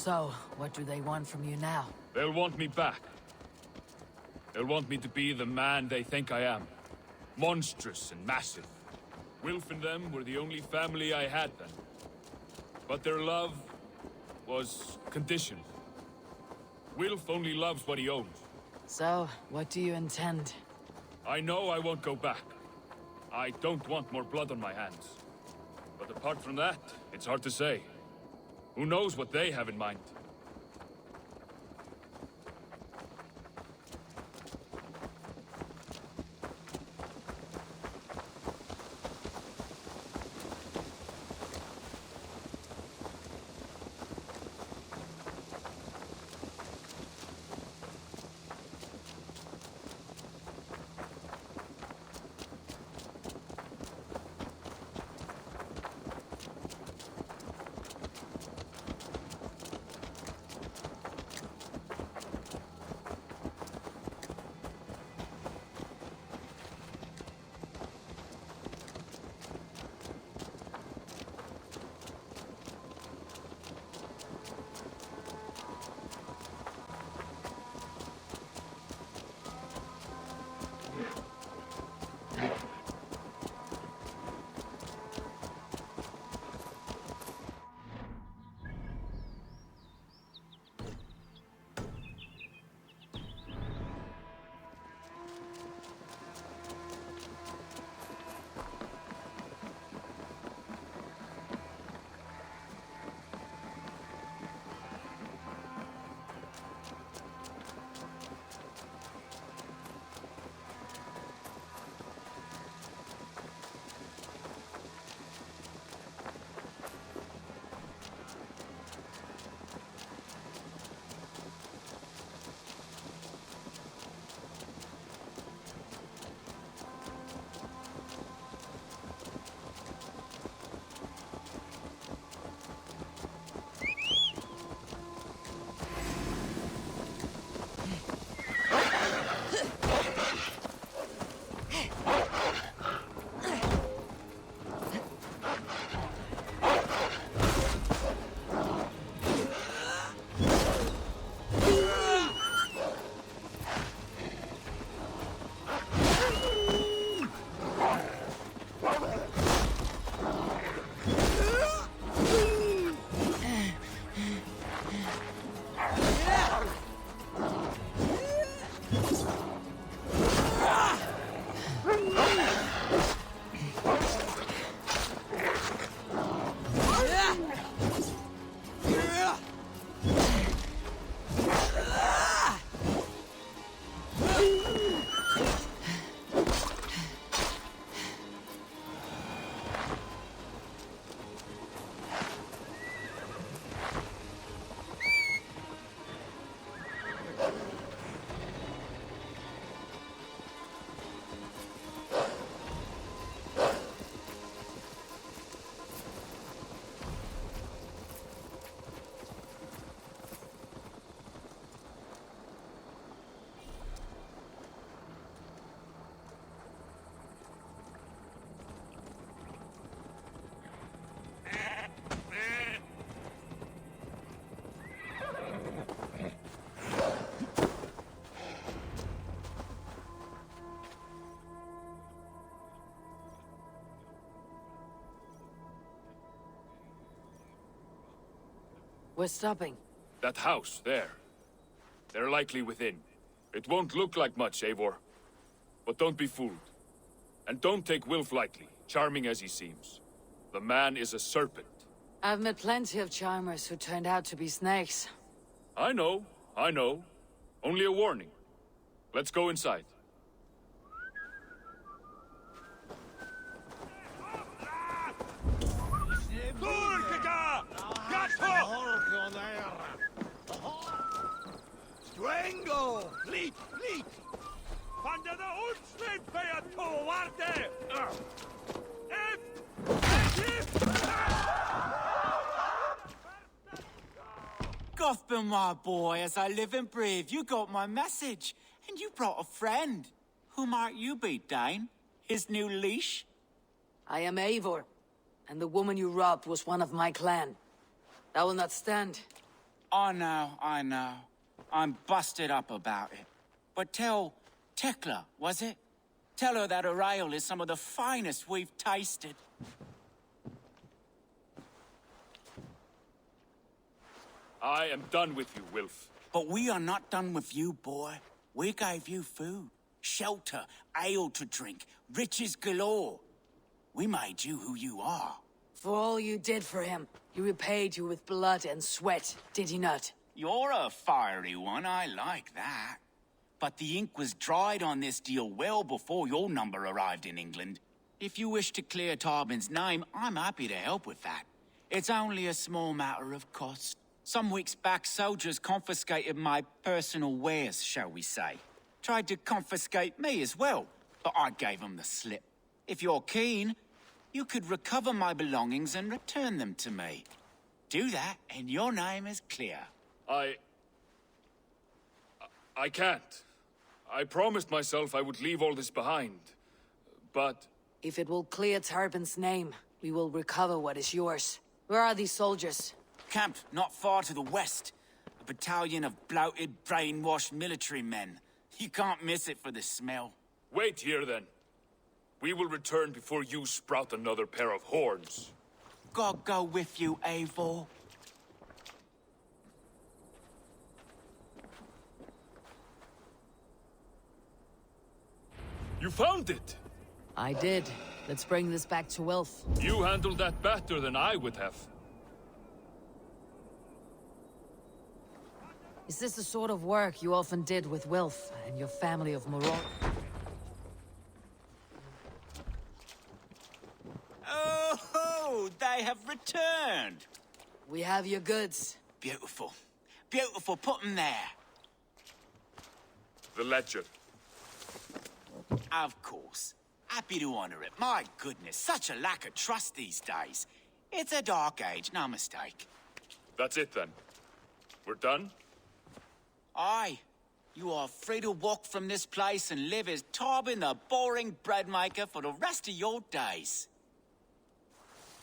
So, what do they want from you now? They'll want me back. They'll want me to be the man they think I am. Monstrous and massive. Wilf and them were the only family I had then. But their love was conditioned. Wilf only loves what he owns. So, what do you intend? I know I won't go back. I don't want more blood on my hands. But apart from that, it's hard to say. Who knows what they have in mind? We're stopping. That house, there. They're likely within. It won't look like much, Eivor. But don't be fooled. And don't take Wilf lightly, charming as he seems. The man is a serpent. I've met plenty of charmers who turned out to be snakes. I know. Only a warning. Let's go inside. Strangle! Fleet! Under the Ulsfrid Feato Warte! Gothbin, my boy, as I live and breathe, you got my message. And you brought a friend. Who might you be, Dane? His new leash? I am Eivor, and the woman you robbed was one of my clan. That will not stand. I know. I'm busted up about it. But tell Tekla, was it? Tell her that her ale is some of the finest we've tasted. I am done with you, Wilf. But we are not done with you, boy. We gave you food, shelter, ale to drink, riches galore. We made you who you are. For all you did for him, he repaid you with blood and sweat, did he not? You're a fiery one, I like that. But the ink was dried on this deal well before your number arrived in England. If you wish to clear Tarbin's name, I'm happy to help with that. It's only a small matter of cost. Some weeks back, soldiers confiscated my personal wares, shall we say. Tried to confiscate me as well, but I gave them the slip. If you're keen, you could recover my belongings and return them to me. Do that, and your name is clear. I can't. I promised myself I would leave all this behind. But... If it will clear Tarbin's name, we will recover what is yours. Where are these soldiers? Camped not far to the west. A battalion of bloated, brainwashed military men. You can't miss it for the smell. Wait here, then. We will return before you sprout another pair of horns. God go with you, Eivor. You found it! I did. Let's bring this back to Wilf. You handled that better than I would have. Is this the sort of work you often did with Wilf and your family of Moror? Oh, they have returned! We have your goods. Beautiful. Beautiful, put them there. The ledger. Of course. Happy to honor it. My goodness, such a lack of trust these days. It's a dark age, no mistake. That's it, then. We're done? Aye. You are free to walk from this place and live as Tarbin the boring bread maker for the rest of your days.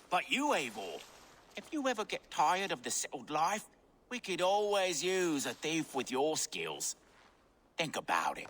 But you, Eivor, if you ever get tired of the settled life, we could always use a thief with your skills. Think about it.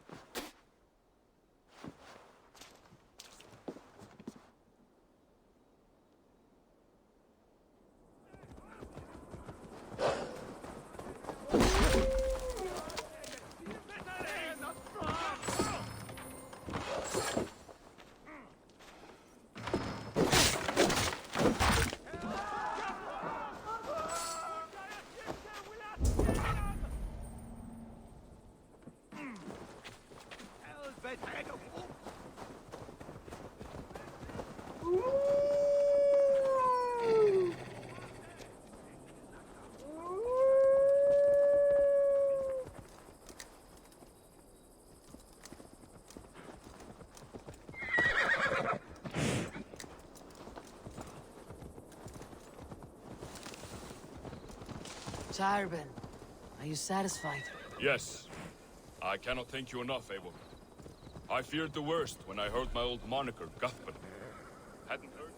Tarbin, are you satisfied? Yes. I cannot thank you enough, Eivor. I feared the worst when I heard my old moniker, Guthbin. Hadn't heard...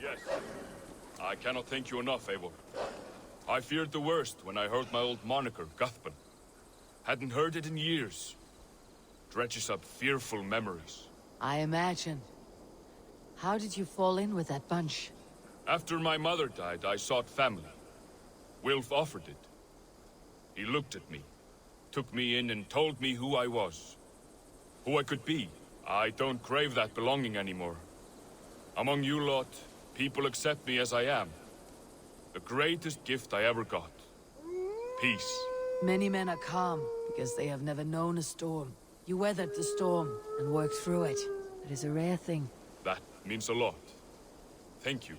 Yes. I cannot thank you enough, Eivor. I feared the worst when I heard my old moniker, Guthbin. Hadn't heard it in years. Dredges up fearful memories. I imagine. How did you fall in with that bunch? After my mother died, I sought family. Wilf offered it. He looked at me, took me in and told me who I was. Who I could be. I don't crave that belonging anymore. Among you lot, people accept me as I am. The greatest gift I ever got. Peace. Many men are calm because they have never known a storm. You weathered the storm and worked through it. It is a rare thing. That means a lot. Thank you.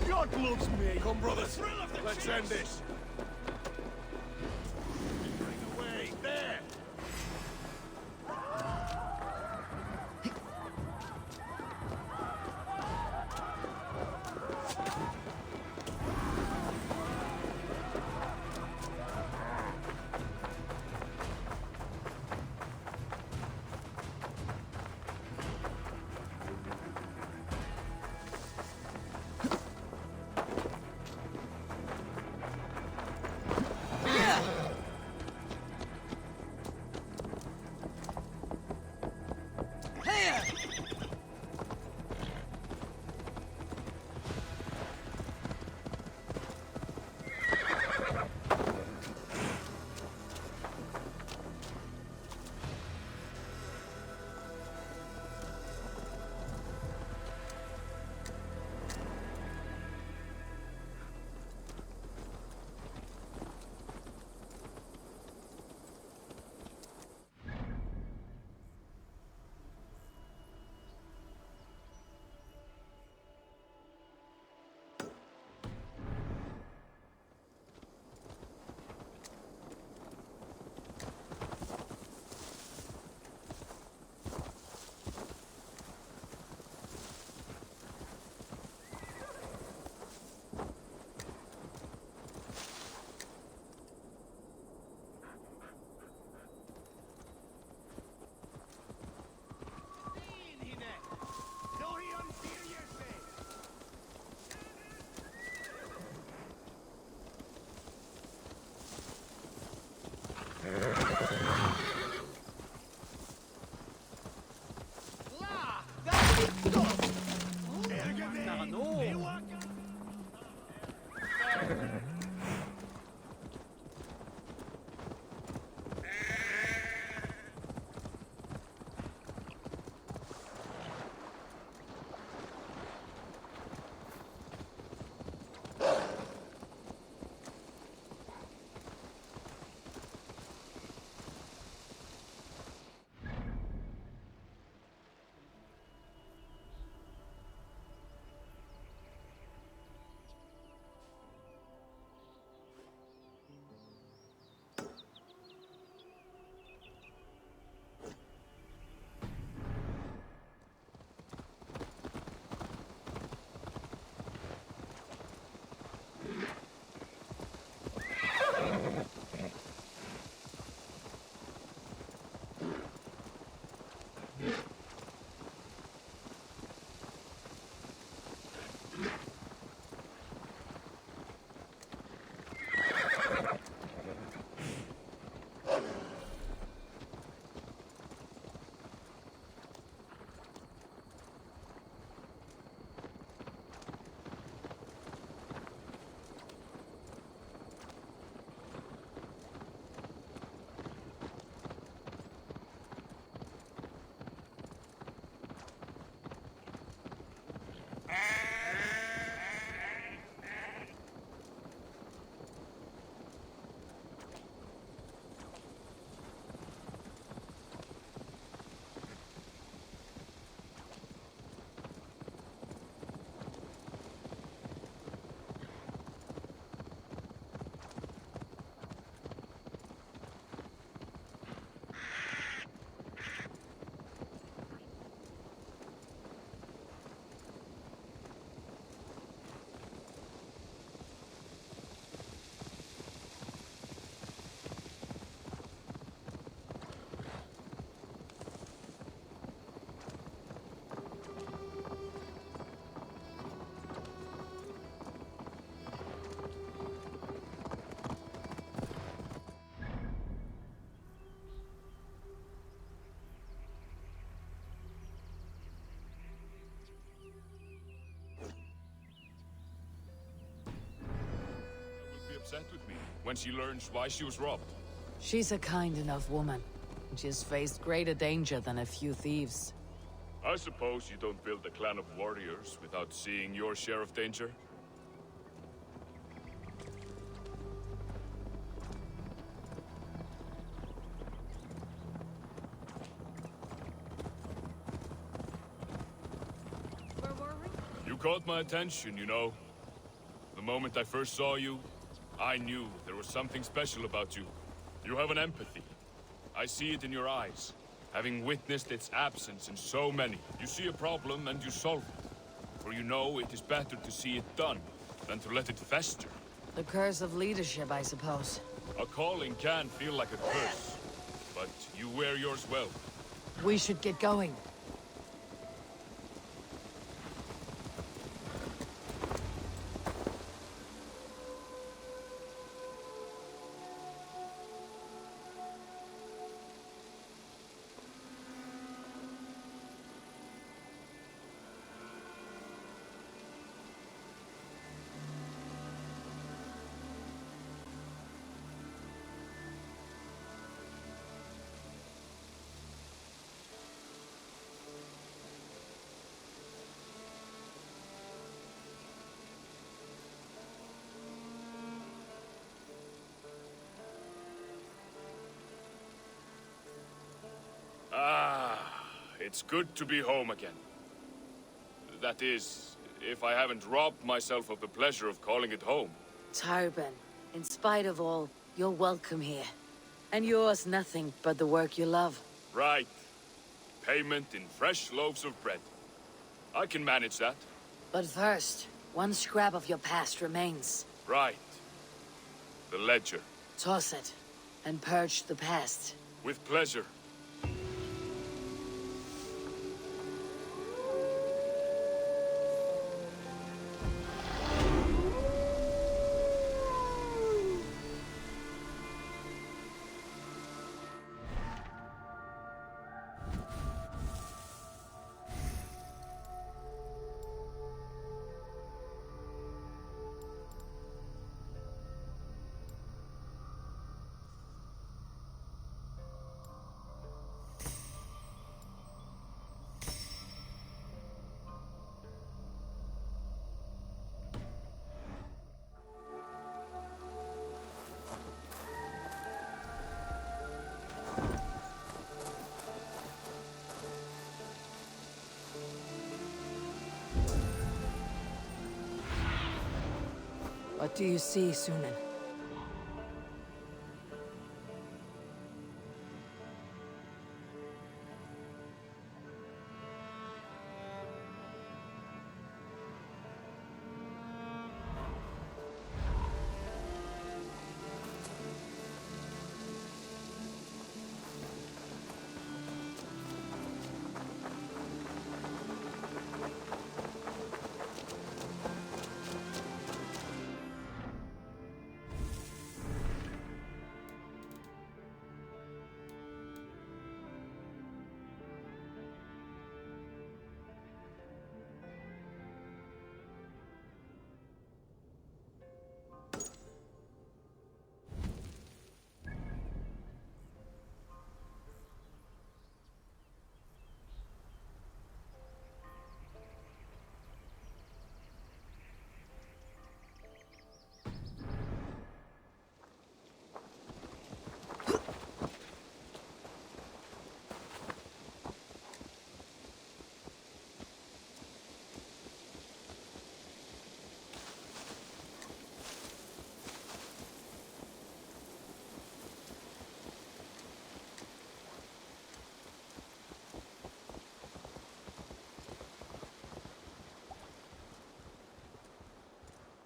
God loves me. Come, brothers. Let's end this. Bring away. There. Upset with me when she learns why she was robbed. She's a kind enough woman. She's faced greater danger than a few thieves. I suppose you don't build a clan of warriors without seeing your share of danger? Where were we? You caught my attention, you know. The moment I first saw you, I knew there was something special about you. You have an empathy. I see it in your eyes. Having witnessed its absence in so many, you see a problem and you solve it. For you know it is better to see it done than to let it fester. The curse of leadership, I suppose. A calling can feel like a curse, but you wear yours well. We should get going. It's good to be home again. That is, if I haven't robbed myself of the pleasure of calling it home. Tarban, in spite of all, you're welcome here. And yours nothing but the work you love. Right. Payment in fresh loaves of bread. I can manage that. But first, one scrap of your past remains. Right. The ledger. Toss it, and purge the past. With pleasure. do you see, Sunan?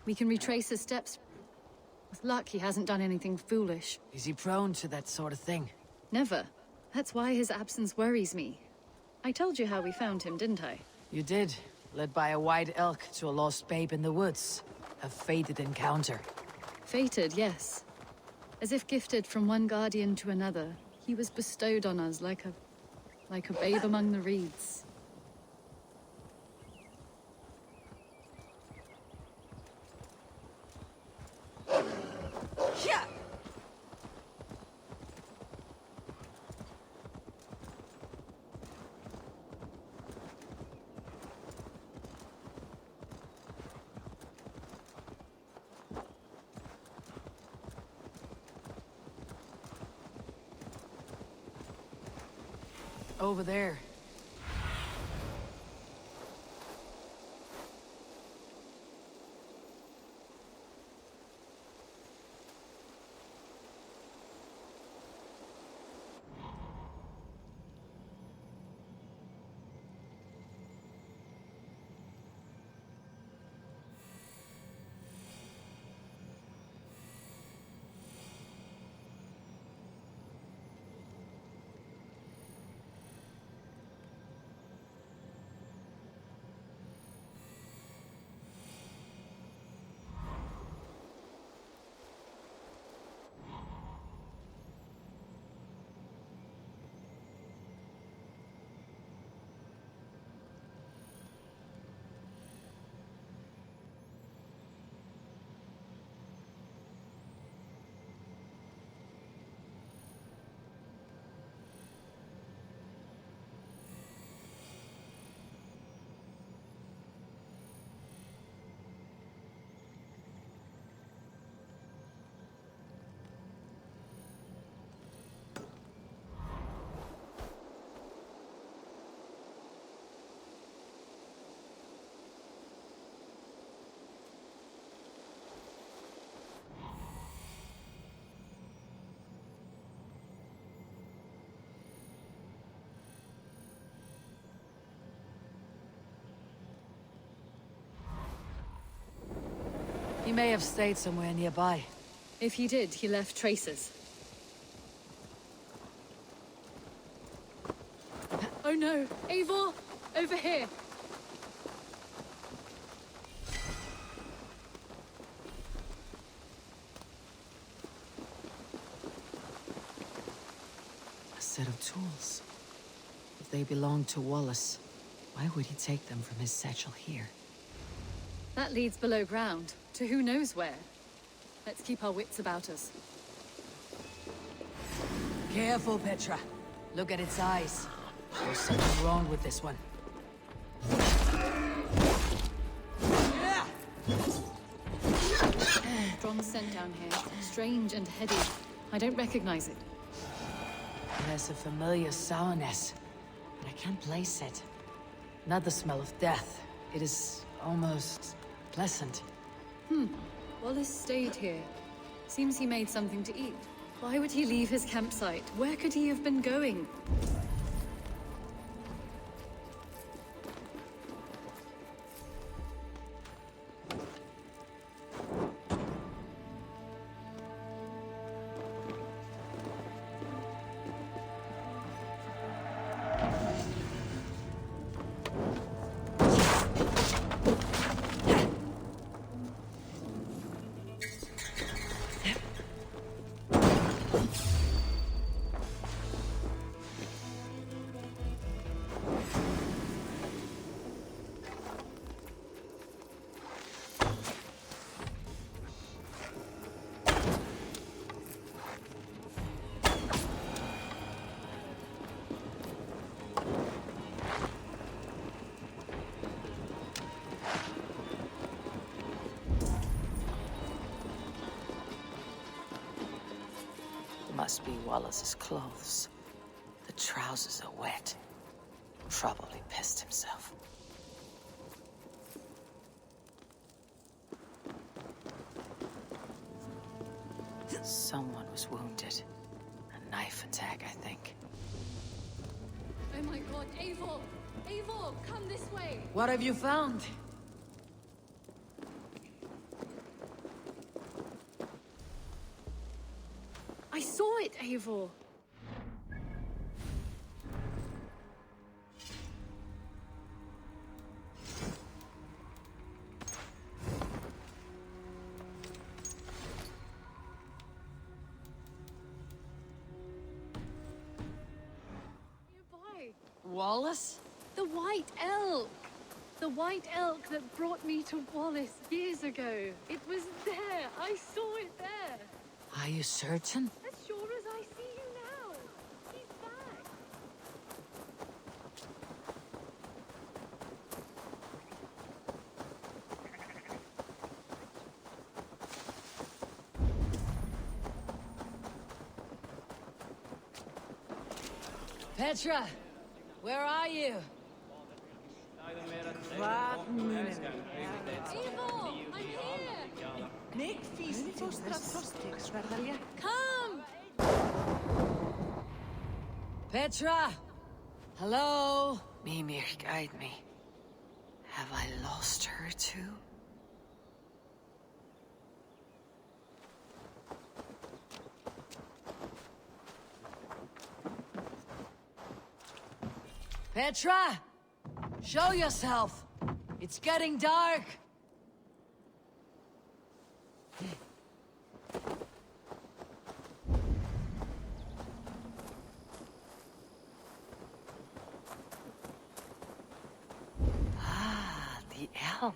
We can retrace his steps. With luck, he hasn't done anything foolish. Is he prone to that sort of thing? Never. That's why his absence worries me. I told you how we found him, didn't I? You did. Led by a white elk to a lost babe in the woods. A fated encounter. Fated, yes. As if gifted from one guardian to another, he was bestowed on us like a babe among the reeds. Over there. He may have stayed somewhere nearby. If he did, he left traces. Oh no! Eivor! Over here! A set of tools. If they belonged to Wallace, why would he take them from his satchel here? That leads below ground, to who knows where. Let's keep our wits about us. Careful, Petra. Look at its eyes. There's something wrong with this one. Strong scent down here. Strange and heady. I don't recognize it. It has a familiar sourness, but I can't place it. Not the smell of death. It is almost pleasant. Wallace stayed here. Seems he made something to eat. Why would he leave his campsite? Where could he have been going? Must be Wallace's clothes. The trousers are wet. Probably pissed himself. Someone was wounded. A knife attack, I think. Oh my god, Eivor! Eivor, come this way! What have you found? I saw it, Eivor! Wallace? The White Elk! The White Elk that brought me to Wallace years ago. It was there! I saw it there! Are you certain? As sure as I see you now! He's back! Petra! Where are you? Eivor, I'm here! Come! Petra! Hello? Mimir, guide me. Have I lost her too? Petra! Show yourself! It's getting dark! Ah, the elk.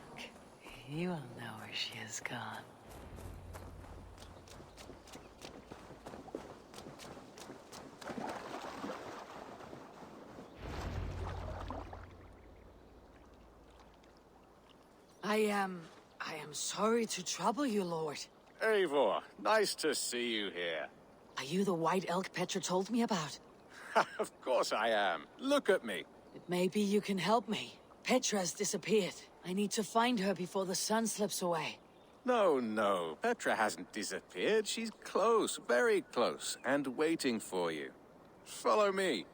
You will know where she has gone. I am sorry to trouble you, Lord. Eivor, nice to see you here. Are you the White Elk Petra told me about? Of course I am. Look at me. Maybe you can help me. Petra's disappeared. I need to find her before the sun slips away. No. Petra hasn't disappeared. She's close, very close, and waiting for you. Follow me.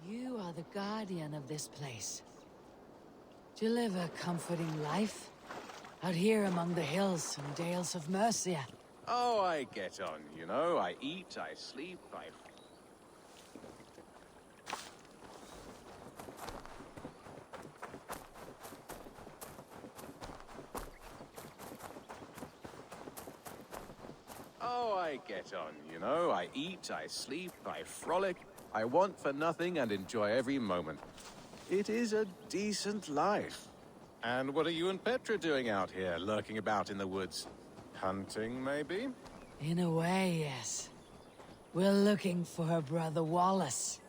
You are the guardian of this place. Do you live a comforting life? Out here among the hills and dales of Mercia. Oh, I get on, you know. I eat, I sleep, I... Oh, I get on, you know. I eat, I sleep, I frolic. I want for nothing and enjoy every moment. It is a decent life. And what are you and Petra doing out here, lurking about in the woods? Hunting, maybe? In a way, yes. We're looking for her brother Wallace.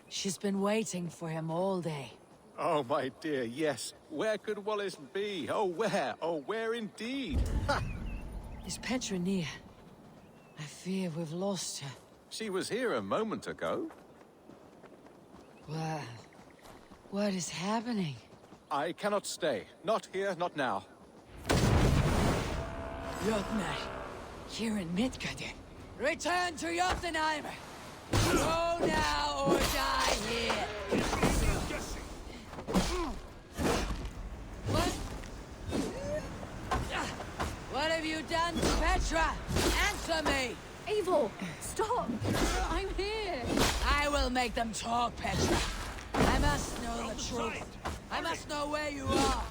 She's been waiting for him all day. Oh, my dear, yes. Where could Wallace be? Oh, where? Oh, where indeed? Ha! Is Petra near? I fear we've lost her. She was here a moment ago. What is happening? I cannot stay. Not here, not now. Jotnar, here in Midgardin. Return to Jotunheimer. Go now or die here. What? What have you done to Petra? Answer me! Eivor, stop! I'm here! I will make them talk, Petra. I must know the truth. I must know where you are.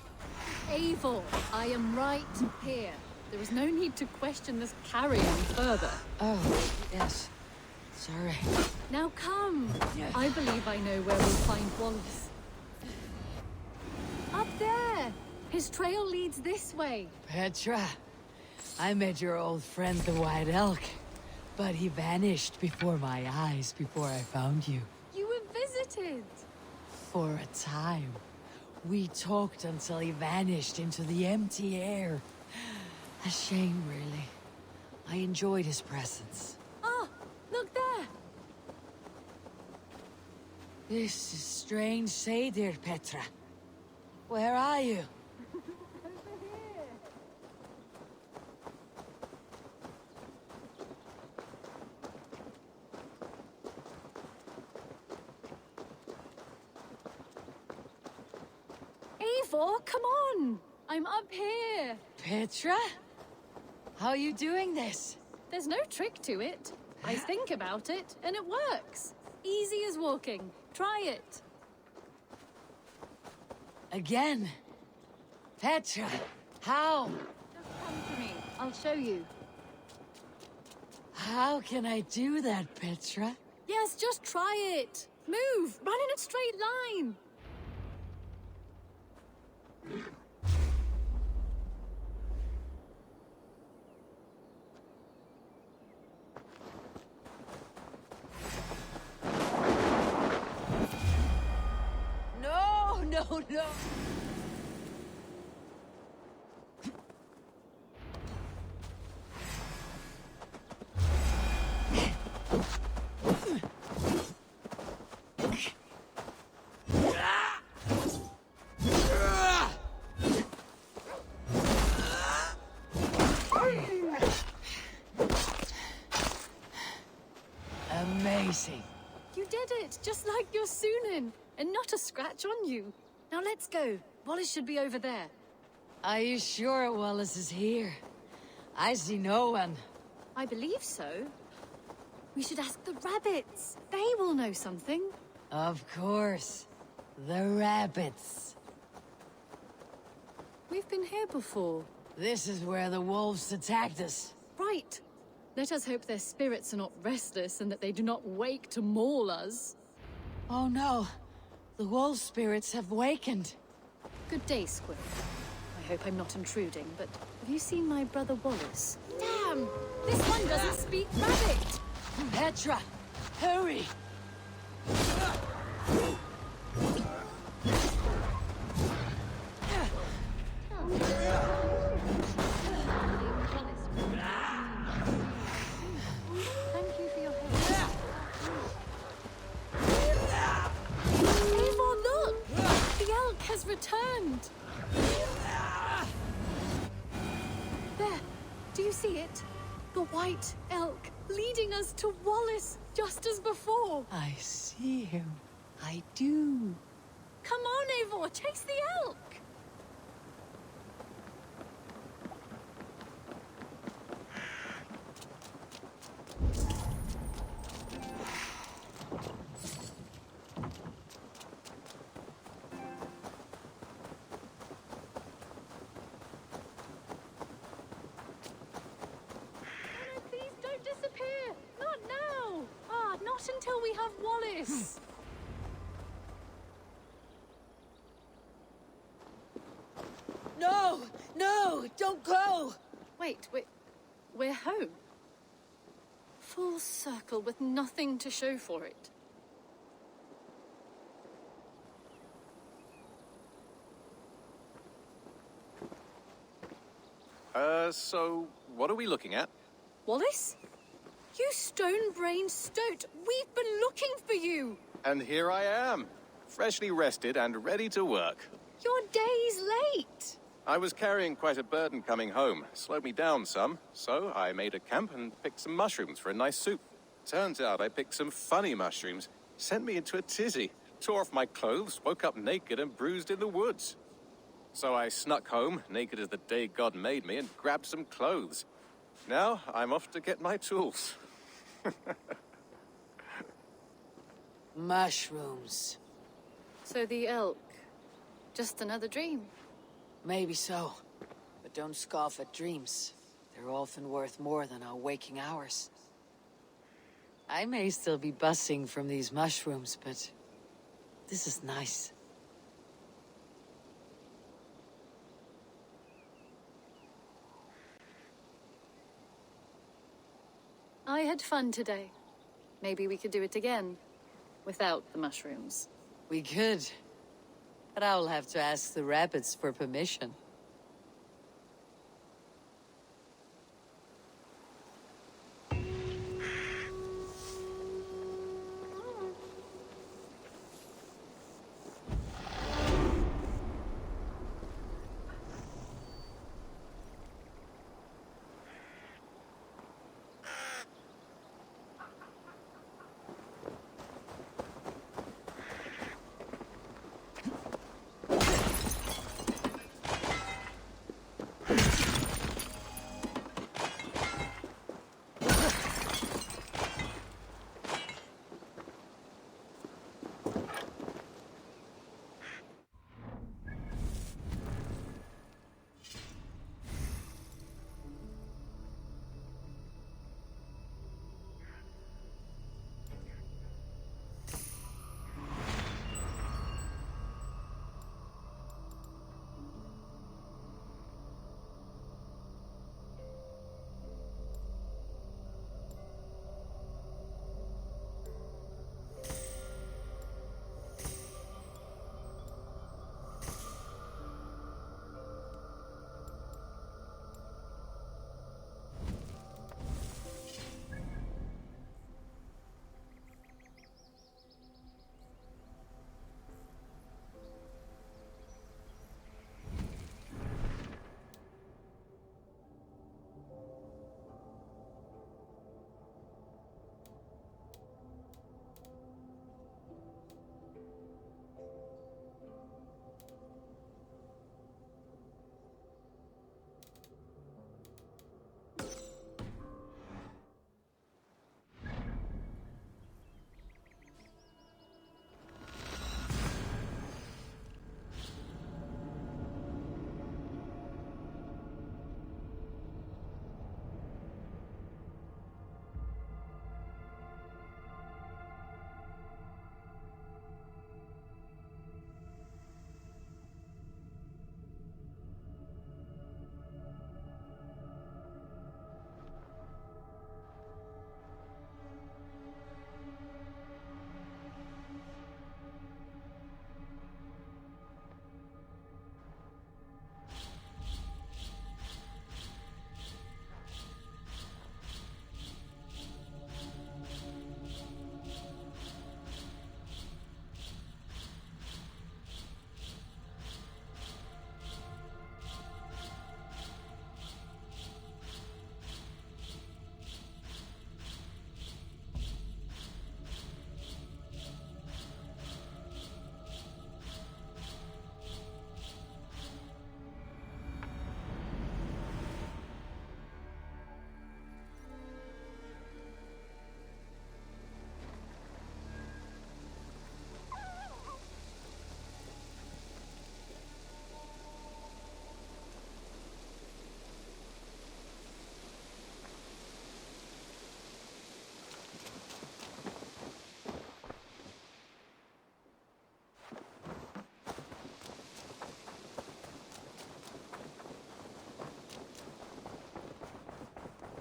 Eivor, I am right here. There is no need to question this carrion further. Oh, yes. Sorry. Now come. I believe I know where we'll find Wallace. Up there! His trail leads this way. Petra, I met your old friend the White Elk, but he vanished before my eyes before I found you. You were visited. For a time. We talked until he vanished into the empty air. A shame, really. I enjoyed his presence. Ah, look there! This is strange Seder, Petra. Where are you? Eivor, come on! I'm up here! Petra? How are you doing this? There's no trick to it. I think about it, and it works. Easy as walking. Try it. Again? Petra, how? Just come to me. I'll show you. How can I do that, Petra? Yes, just try it. Move! Run in a straight line! No, no, no! Amazing. You did it, just like your Sunan, and not a scratch on you. Now let's go. Wallace should be over there. Are you sure Wallace is here? I see no one. I believe so. We should ask the rabbits. They will know something. Of course. The rabbits. We've been here before. This is where the wolves attacked us. Right. Let us hope their spirits are not restless and that they do not wake to maul us. Oh no. The wolf spirits have wakened. Good day, Squill. I hope I'm not intruding, but have you seen my brother Wallace? Damn! This one doesn't speak rabbit! Petra! Hurry! Thank you for your help. Eivor, look! The elk has returned! There! Do you see it? The white elk leading us to Wallace, just as before. I see him. I do. Come on, Eivor, chase the elk! Please don't disappear! Not now! Not until we have Wallace! No! No! Don't go! Wait, we're home. Full circle with nothing to show for it. So what are we looking at? Wallace? You stone-brained stoat! We've been looking for you! And here I am, freshly rested and ready to work. You're days late! I was carrying quite a burden coming home. Slowed me down some, so I made a camp and picked some mushrooms for a nice soup. Turns out I picked some funny mushrooms. Sent me into a tizzy. Tore off my clothes, woke up naked and bruised in the woods. So I snuck home, naked as the day God made me, and grabbed some clothes. Now I'm off to get my tools. Mushrooms. So the elk, just another dream? Maybe so. But don't scoff at dreams. They're often worth more than our waking hours. I may still be buzzing from these mushrooms, but this is nice. I had fun today. Maybe we could do it again, without the mushrooms. We could. But I will have to ask the rabbits for permission.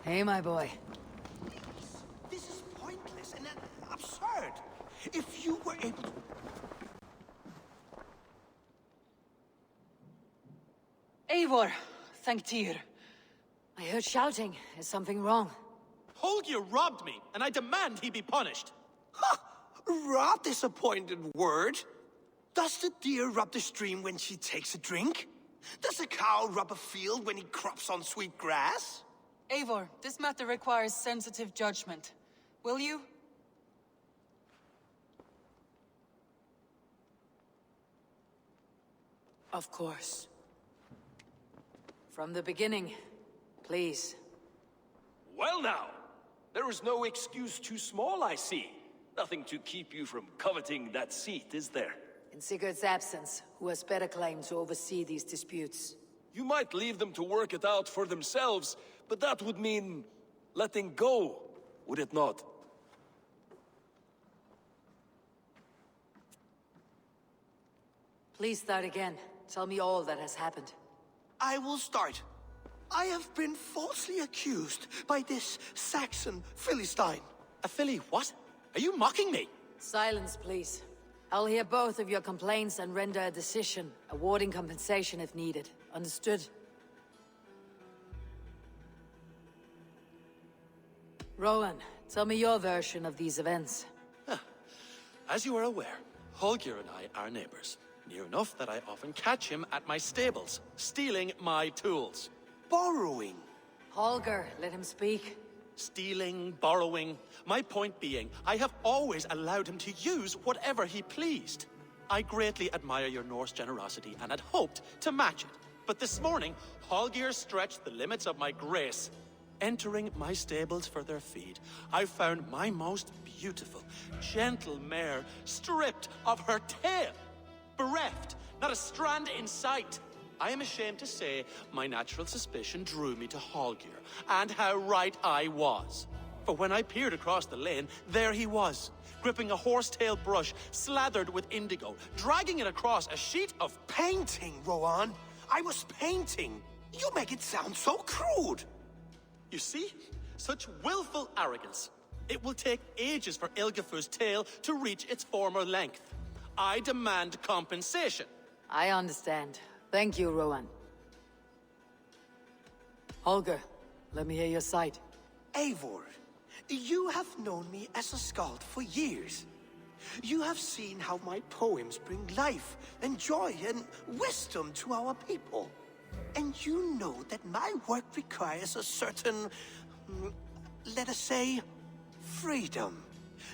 Hey, my boy. This is pointless and absurd. If you were able to... Eivor, thank Tyr. I heard shouting. Is something wrong? Holger robbed me, and I demand he be punished. Ha! Rot disappointed word. Does the deer rub the stream when she takes a drink? Does a cow rub a field when he crops on sweet grass? Eivor, this matter requires sensitive judgment. Will you? Of course. From the beginning, please. Well now, there is no excuse too small, I see. Nothing to keep you from coveting that seat, is there? In Sigurd's absence, who has better claim to oversee these disputes? You might leave them to work it out for themselves, but that would mean letting go, would it not? Please start again. Tell me all that has happened. I will start. I have been falsely accused by this Saxon Philistine. A Philly what? Are you mocking me? Silence, please. I'll hear both of your complaints and render a decision, awarding compensation if needed. Understood? Rowan, tell me your version of these events. As you are aware, Holger and I are neighbors. Near enough that I often catch him at my stables, stealing my tools. Borrowing. Holger, let him speak. Stealing, borrowing. My point being, I have always allowed him to use whatever he pleased. I greatly admire your Norse generosity and had hoped to match it. But this morning, Holger stretched the limits of my grace. Entering my stables for their feed, I found my most beautiful, gentle mare stripped of her tail. Bereft, not a strand in sight. I am ashamed to say my natural suspicion drew me to Holger, and how right I was. For when I peered across the lane, there he was, gripping a horsetail brush slathered with indigo, dragging it across a sheet of painting, Rowan. I was painting. You make it sound so crude. You see? Such willful arrogance. It will take ages for Ilgafur's tail to reach its former length. I demand compensation. I understand. Thank you, Rowan. Holger, let me hear your side. Eivor, you have known me as a skald for years. You have seen how my poems bring life and joy and wisdom to our people. And you know that my work requires a certain, let us say, freedom.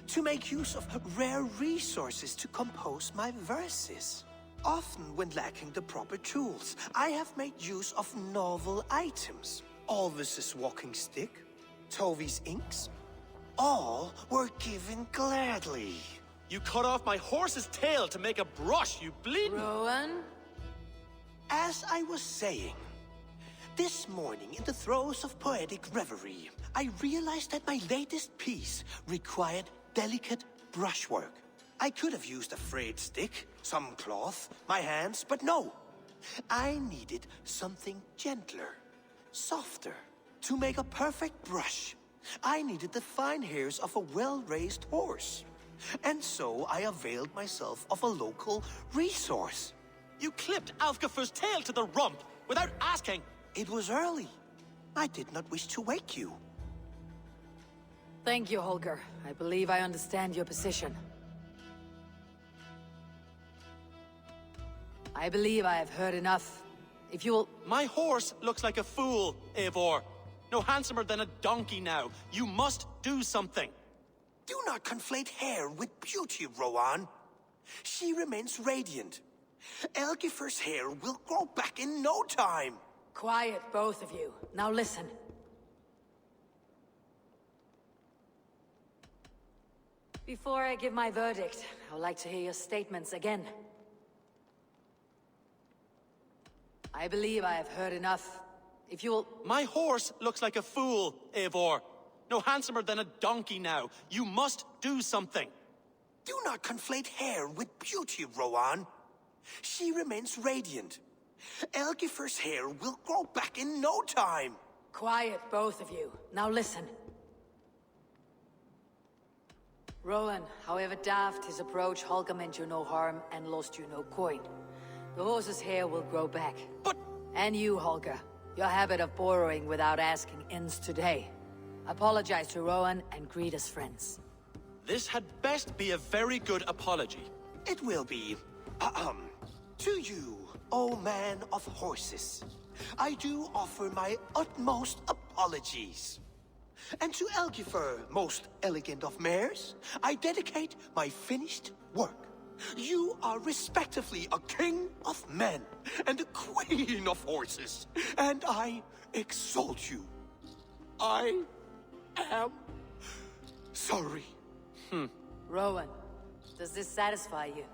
To make use of rare resources to compose my verses. Often when lacking the proper tools, I have made use of novel items. Alvis's walking stick, Tovi's inks, all were given gladly. You cut off my horse's tail to make a brush, you bleeding... Rowan? As I was saying, this morning in the throes of poetic reverie, I realized that my latest piece required delicate brushwork. I could have used a frayed stick, some cloth, my hands, but no. I needed something gentler, softer. To make a perfect brush, I needed the fine hairs of a well-raised horse. And so I availed myself of a local resource. You clipped Alfgafur's tail to the rump without asking. It was early. I did not wish to wake you. Thank you, Holger. I believe I understand your position. I believe I have heard enough. If you'll... My horse looks like a fool, Eivor. No handsomer than a donkey now. You must do something. Do not conflate hair with beauty, Rowan. She remains radiant. Elgifur's hair will grow back in no time. Quiet, both of you. Now listen. Before I give my verdict, I would like to hear your statements again. I believe I have heard enough. If you'll... My horse looks like a fool, Eivor. No handsomer than a donkey now. You must do something. Do not conflate hair with beauty, Rowan. She remains radiant. Elgifur's hair will grow back in no time. Quiet, both of you. Now listen. Rowan, however daft his approach, Holger meant you no harm and lost you no coin. The horse's hair will grow back. But... And you, Holger. Your habit of borrowing without asking ends today. Apologize to Rowan and greet as friends. This had best be a very good apology. It will be. To you, O man of horses, I do offer my utmost apologies. And to Elgifer, most elegant of mares, I dedicate my finished work. You are respectively a king of men and a queen of horses, and I exalt you. I am sorry. Rowan, does this satisfy you?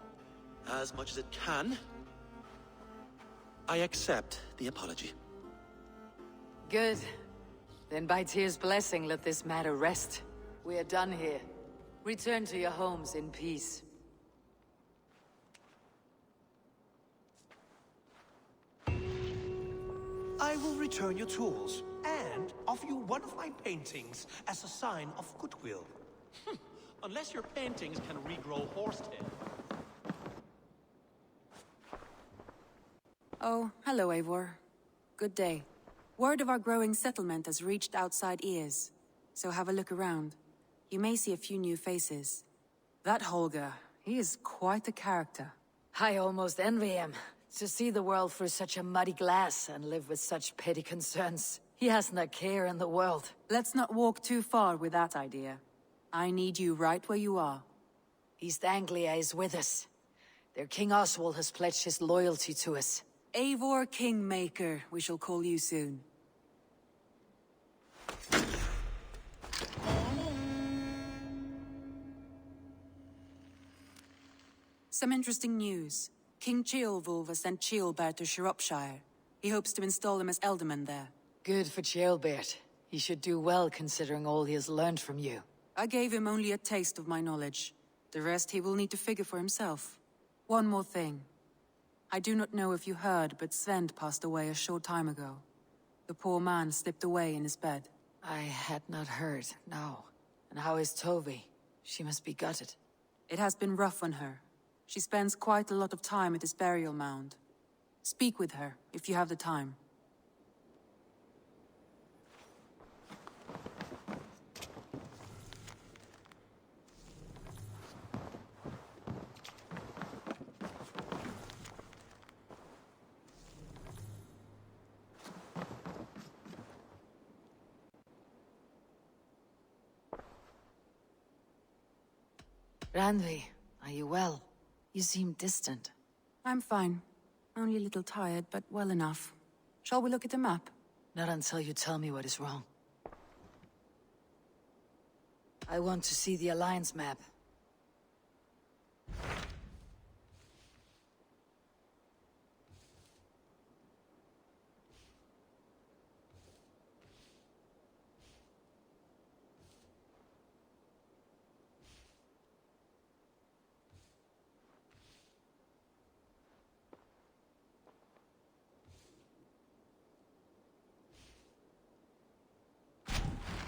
As much as it can. I accept the apology. Good. Then by Tyr's blessing, let this matter rest. We are done here. Return to your homes in peace. I will return your tools and offer you one of my paintings as a sign of goodwill. Unless your paintings can regrow horsetail. Oh, hello, Eivor. Good day. Word of our growing settlement has reached outside ears, so have a look around. You may see a few new faces. That Holger, he is quite a character. I almost envy him. To see the world through such a muddy glass and live with such petty concerns. He hasn't a care in the world. Let's not walk too far with that idea. I need you right where you are. East Anglia is with us. Their King Oswald has pledged his loyalty to us. Eivor Kingmaker, we shall call you soon. Some interesting news. King Ceolwulf has sent Ceolbert to Shropshire. He hopes to install him as Ealdorman there. Good for Ceolbert. He should do well considering all he has learned from you. I gave him only a taste of my knowledge. The rest he will need to figure for himself. One more thing. I do not know if you heard, but Svend passed away a short time ago. The poor man slipped away in his bed. I had not heard, no. And how is Tovi? She must be gutted. It has been rough on her. She spends quite a lot of time at his burial mound. Speak with her, if you have the time. Randvi, are you well? You seem distant. I'm fine. Only a little tired, but well enough. Shall we look at the map? Not until you tell me what is wrong. I want to see the Alliance map.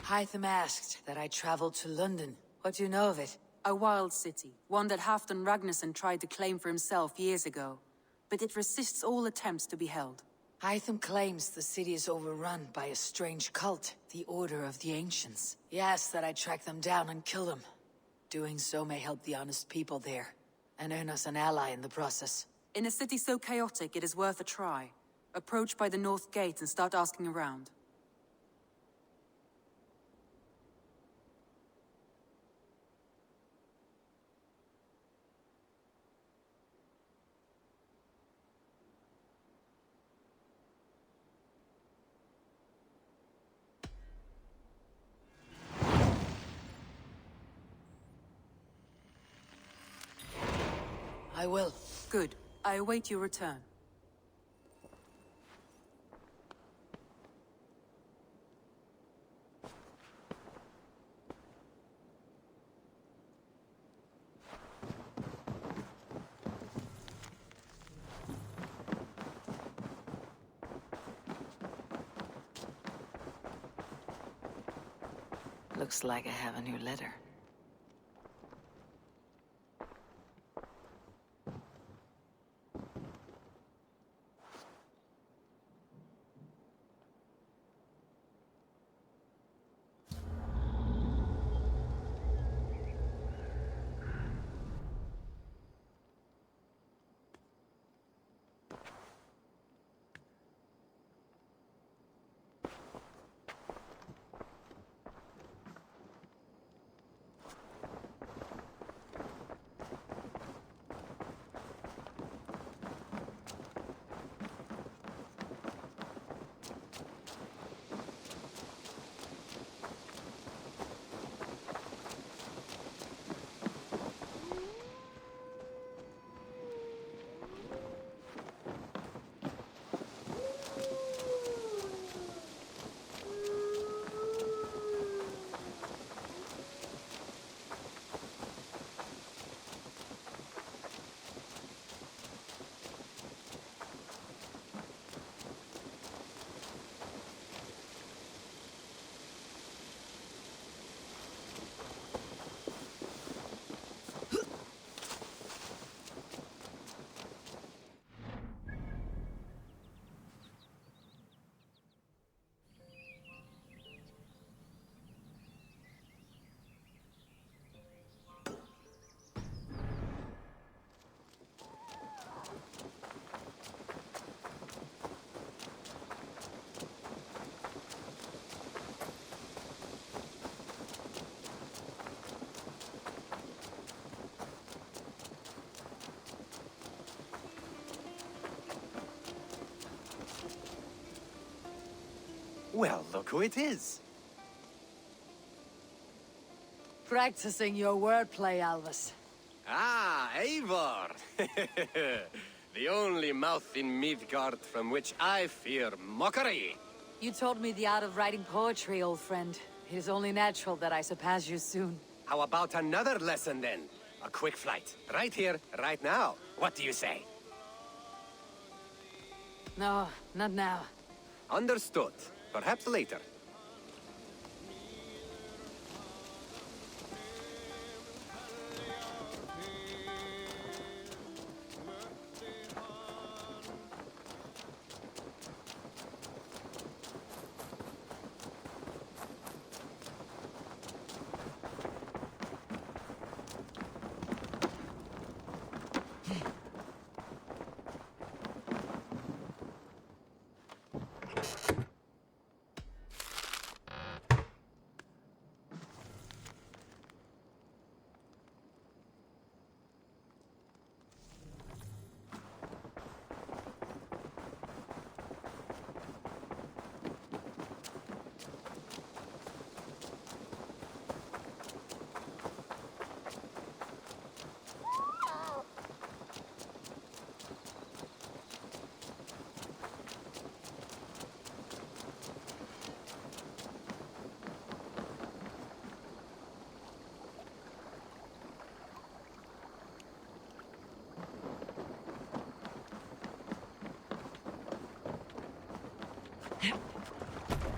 Hytham asked that I travel to London. What do you know of it? A wild city, one that Halfdan Ragnarsson tried to claim for himself years ago. But it resists all attempts to be held. Hytham claims the city is overrun by a strange cult, the Order of the Ancients. He asked that I track them down and kill them. Doing so may help the honest people there, and earn us an ally in the process. In a city so chaotic, it is worth a try. Approach by the North Gate and start asking around. I will. Good. I await your return. Looks like I have a new letter. Well, look who it is. Practicing your wordplay, Alvis. Ah, Eivor! The only mouth in Midgard from which I fear mockery. You taught me the art of writing poetry, old friend. It is only natural that I surpass you soon. How about another lesson then? A quick flight. Right here, right now. What do you say? No, not now. Understood. Perhaps later.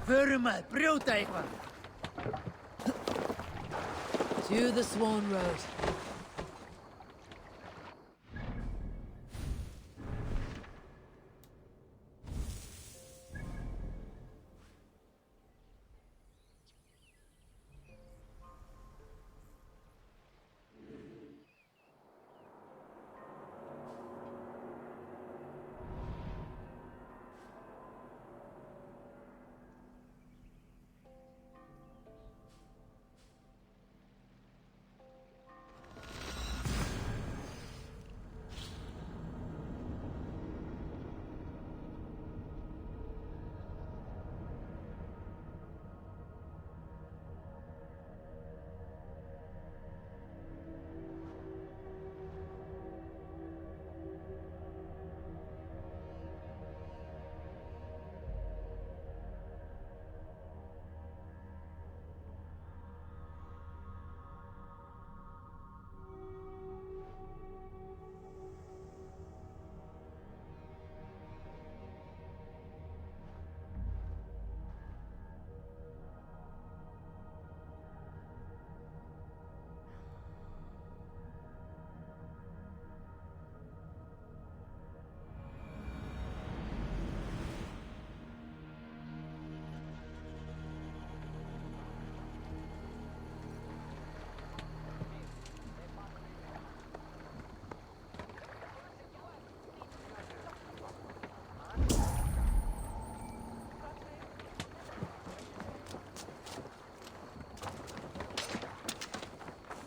Förum að brjóta eitthvað. To the Swan Road.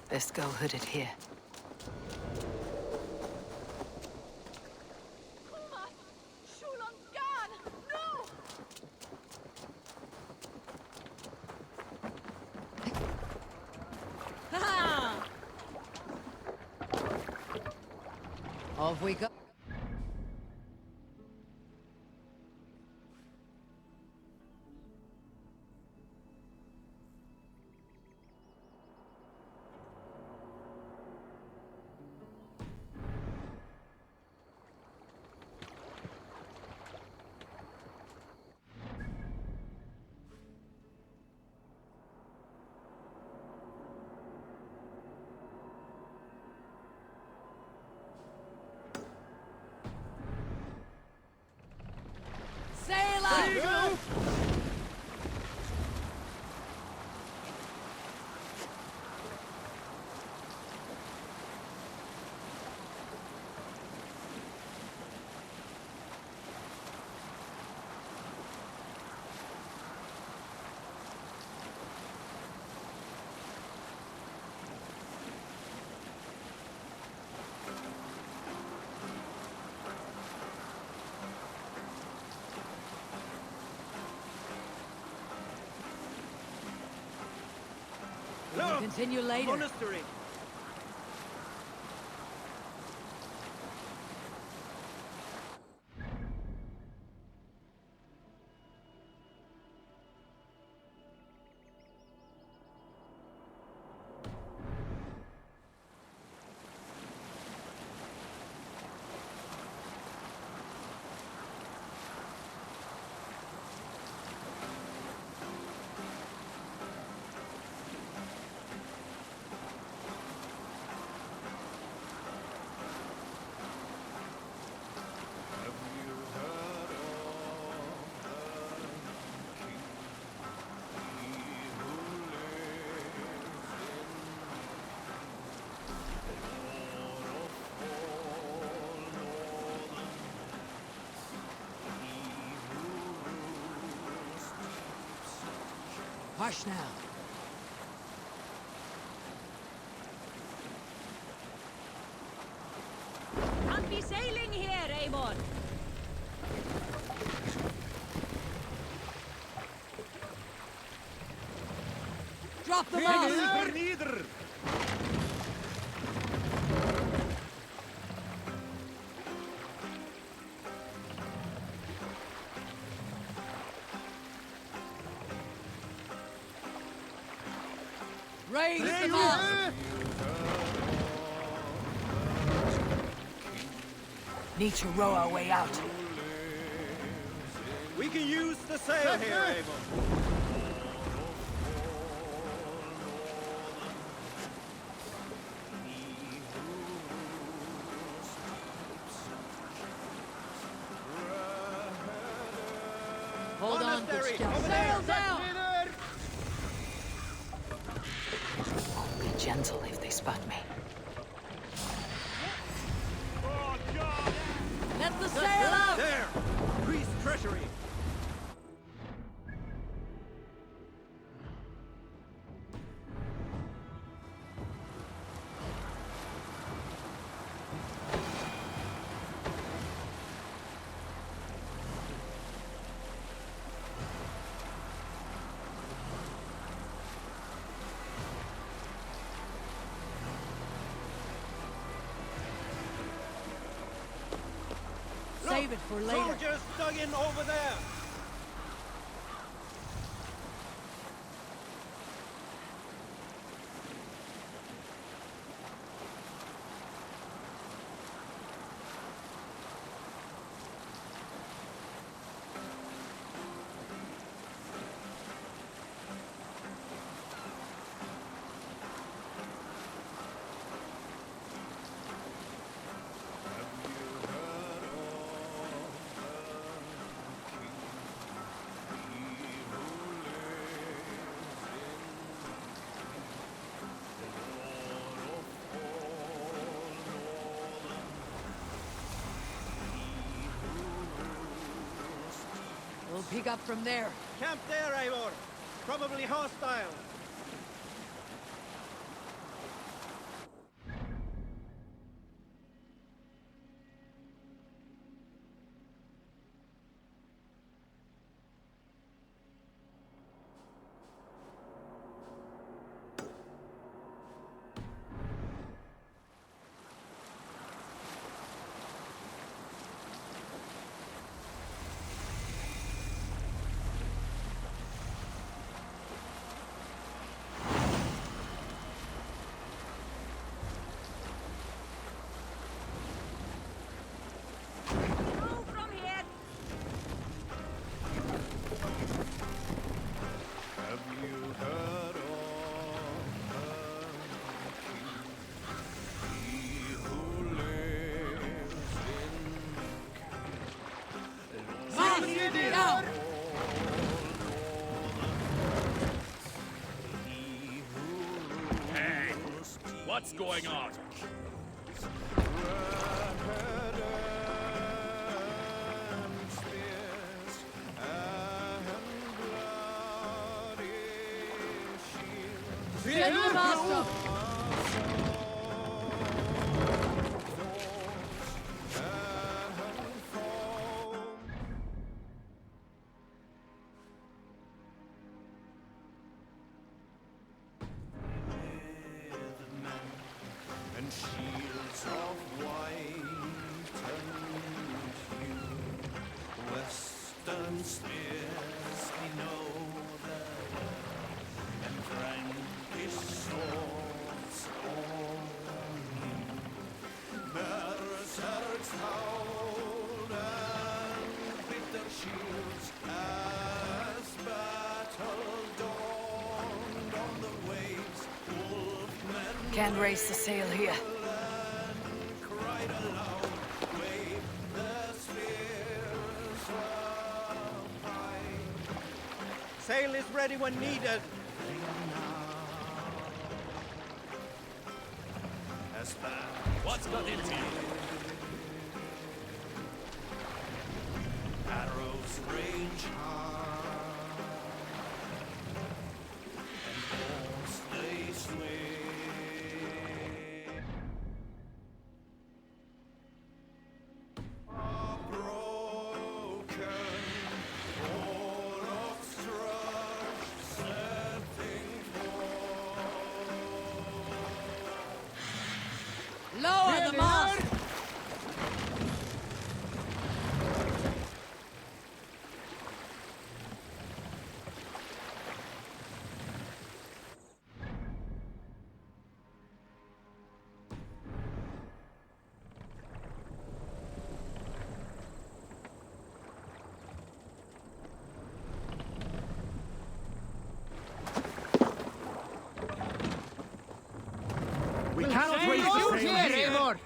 Best go hooded here. Off we go. continue later. Monastery. Hush now. Can't be sailing here, Eivor. Drop the mast! Raise the mast! Need to row our way out. We can use the sail here, Eivor. Hold on, good Monastery, scout. over Sail there. down! Be gentle if they spot me. Let the sail out! There! Priest treasury! Save it for later. Soldiers dug in over there! We'll pick up from there. Camp there, Eivor. Probably hostile. Move from here. Have you heard of he who lives in Down! Hey, what's going on? Send the mast up! Knights howled and beat their shields as battle dawned on the waves. Wolfmen Can't raise the sail here. cried aloud, waved their spears up high. Sail is ready when needed. What's got into you? Arrows range high, and bones they sway. Are broken, all of strife, setting Lower the mast! We cannot raise the sail here.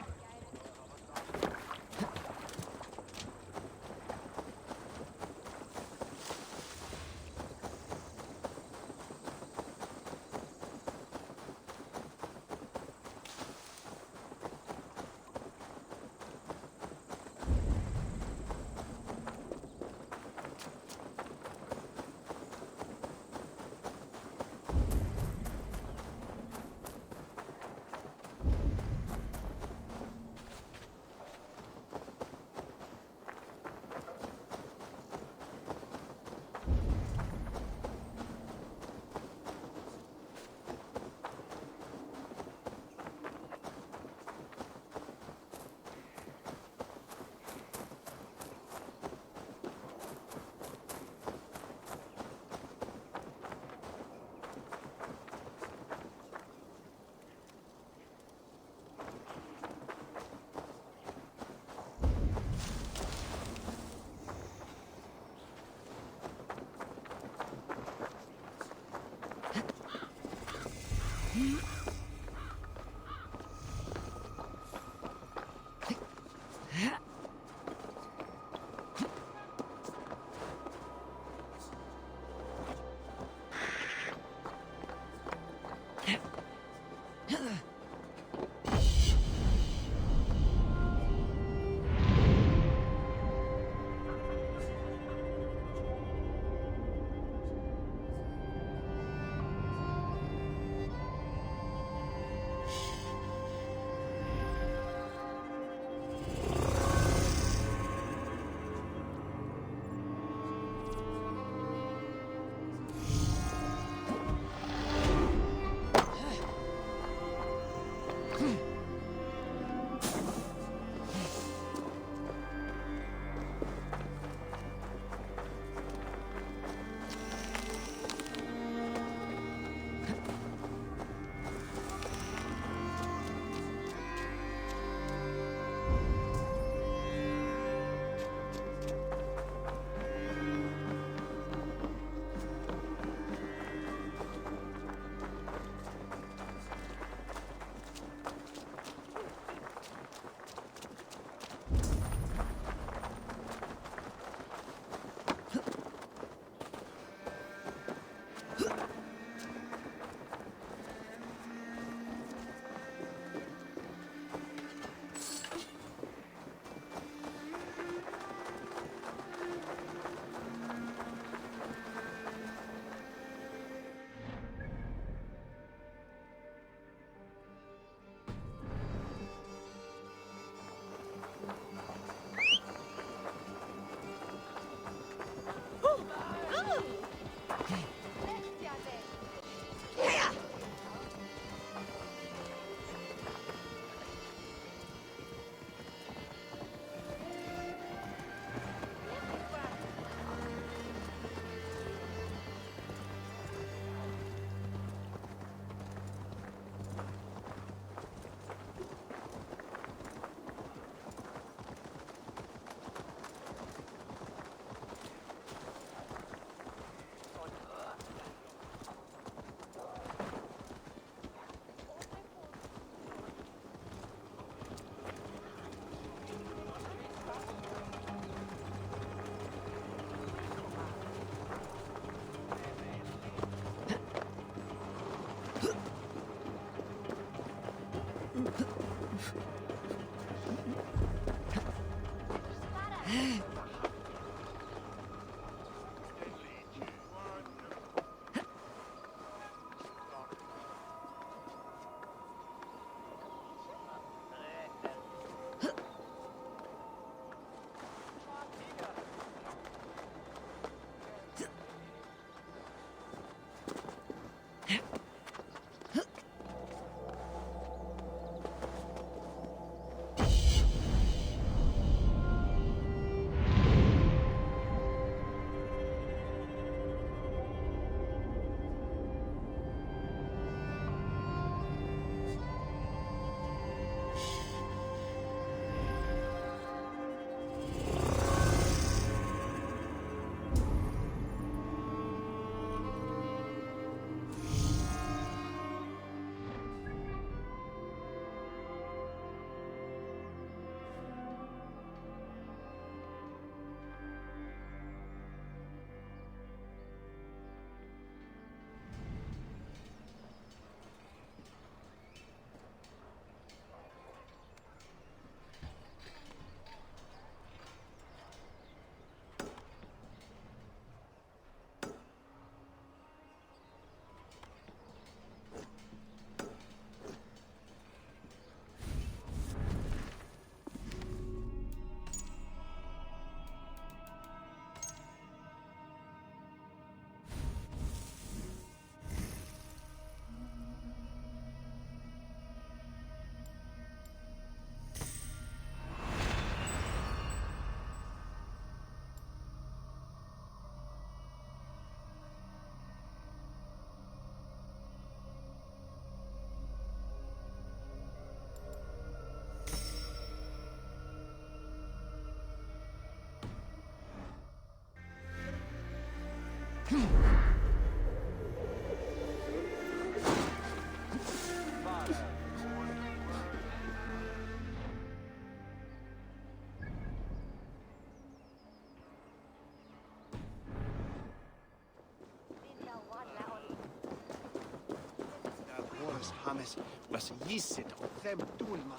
Hames was yisit of them dulma.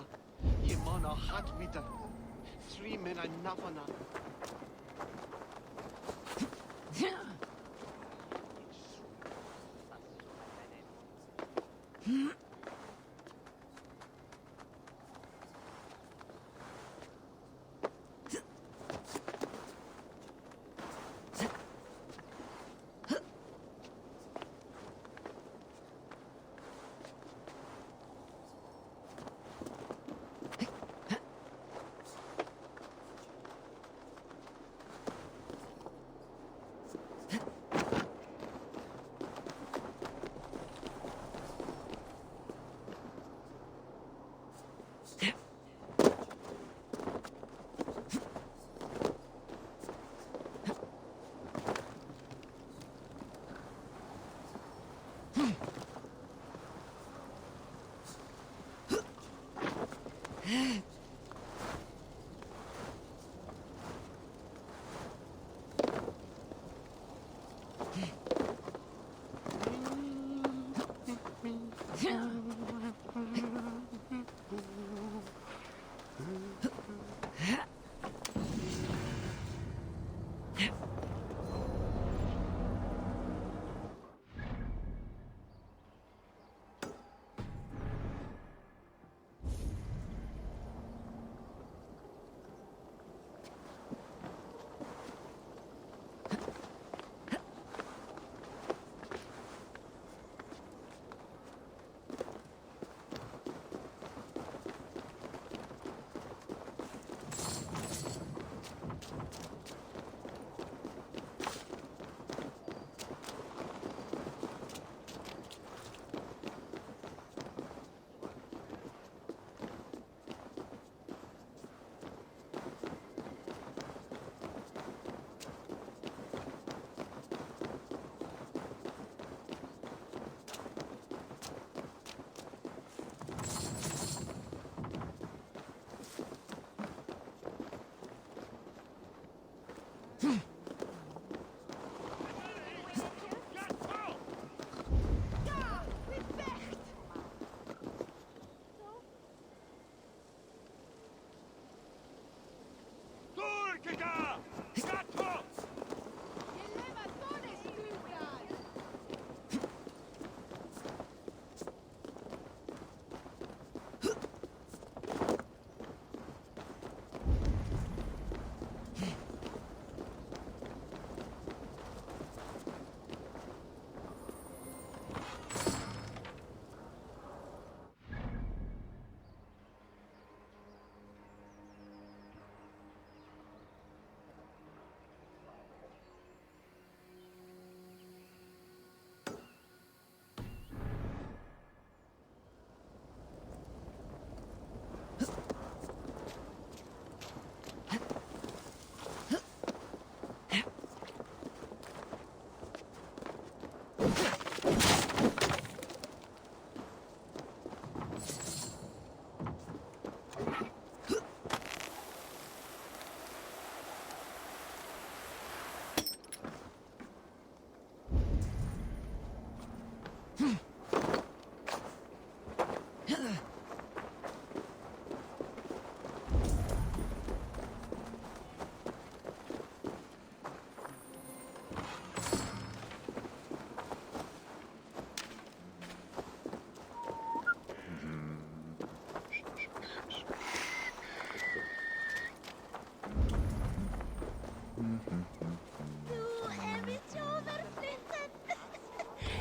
Yemana hat wieder. 3 men are nafana.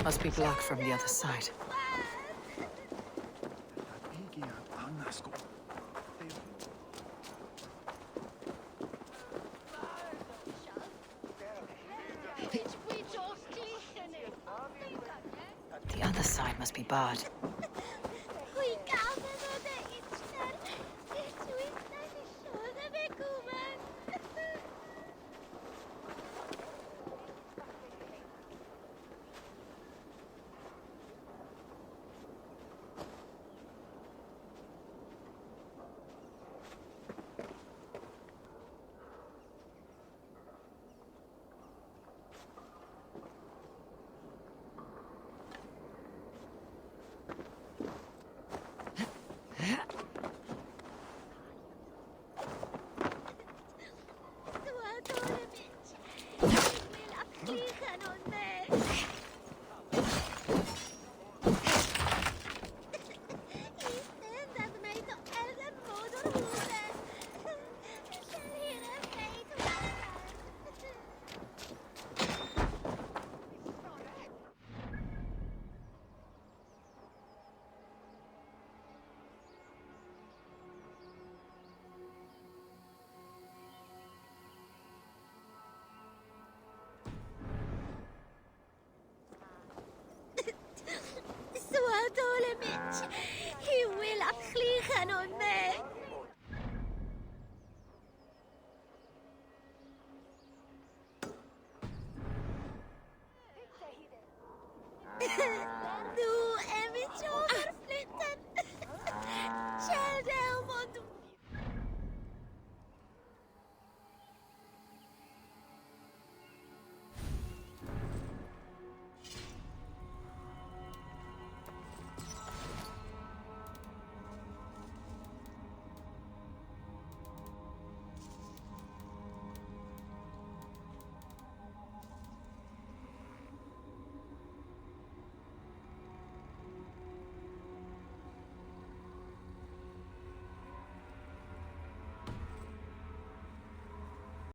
Must be blocked from the other side. The other side must be barred. He will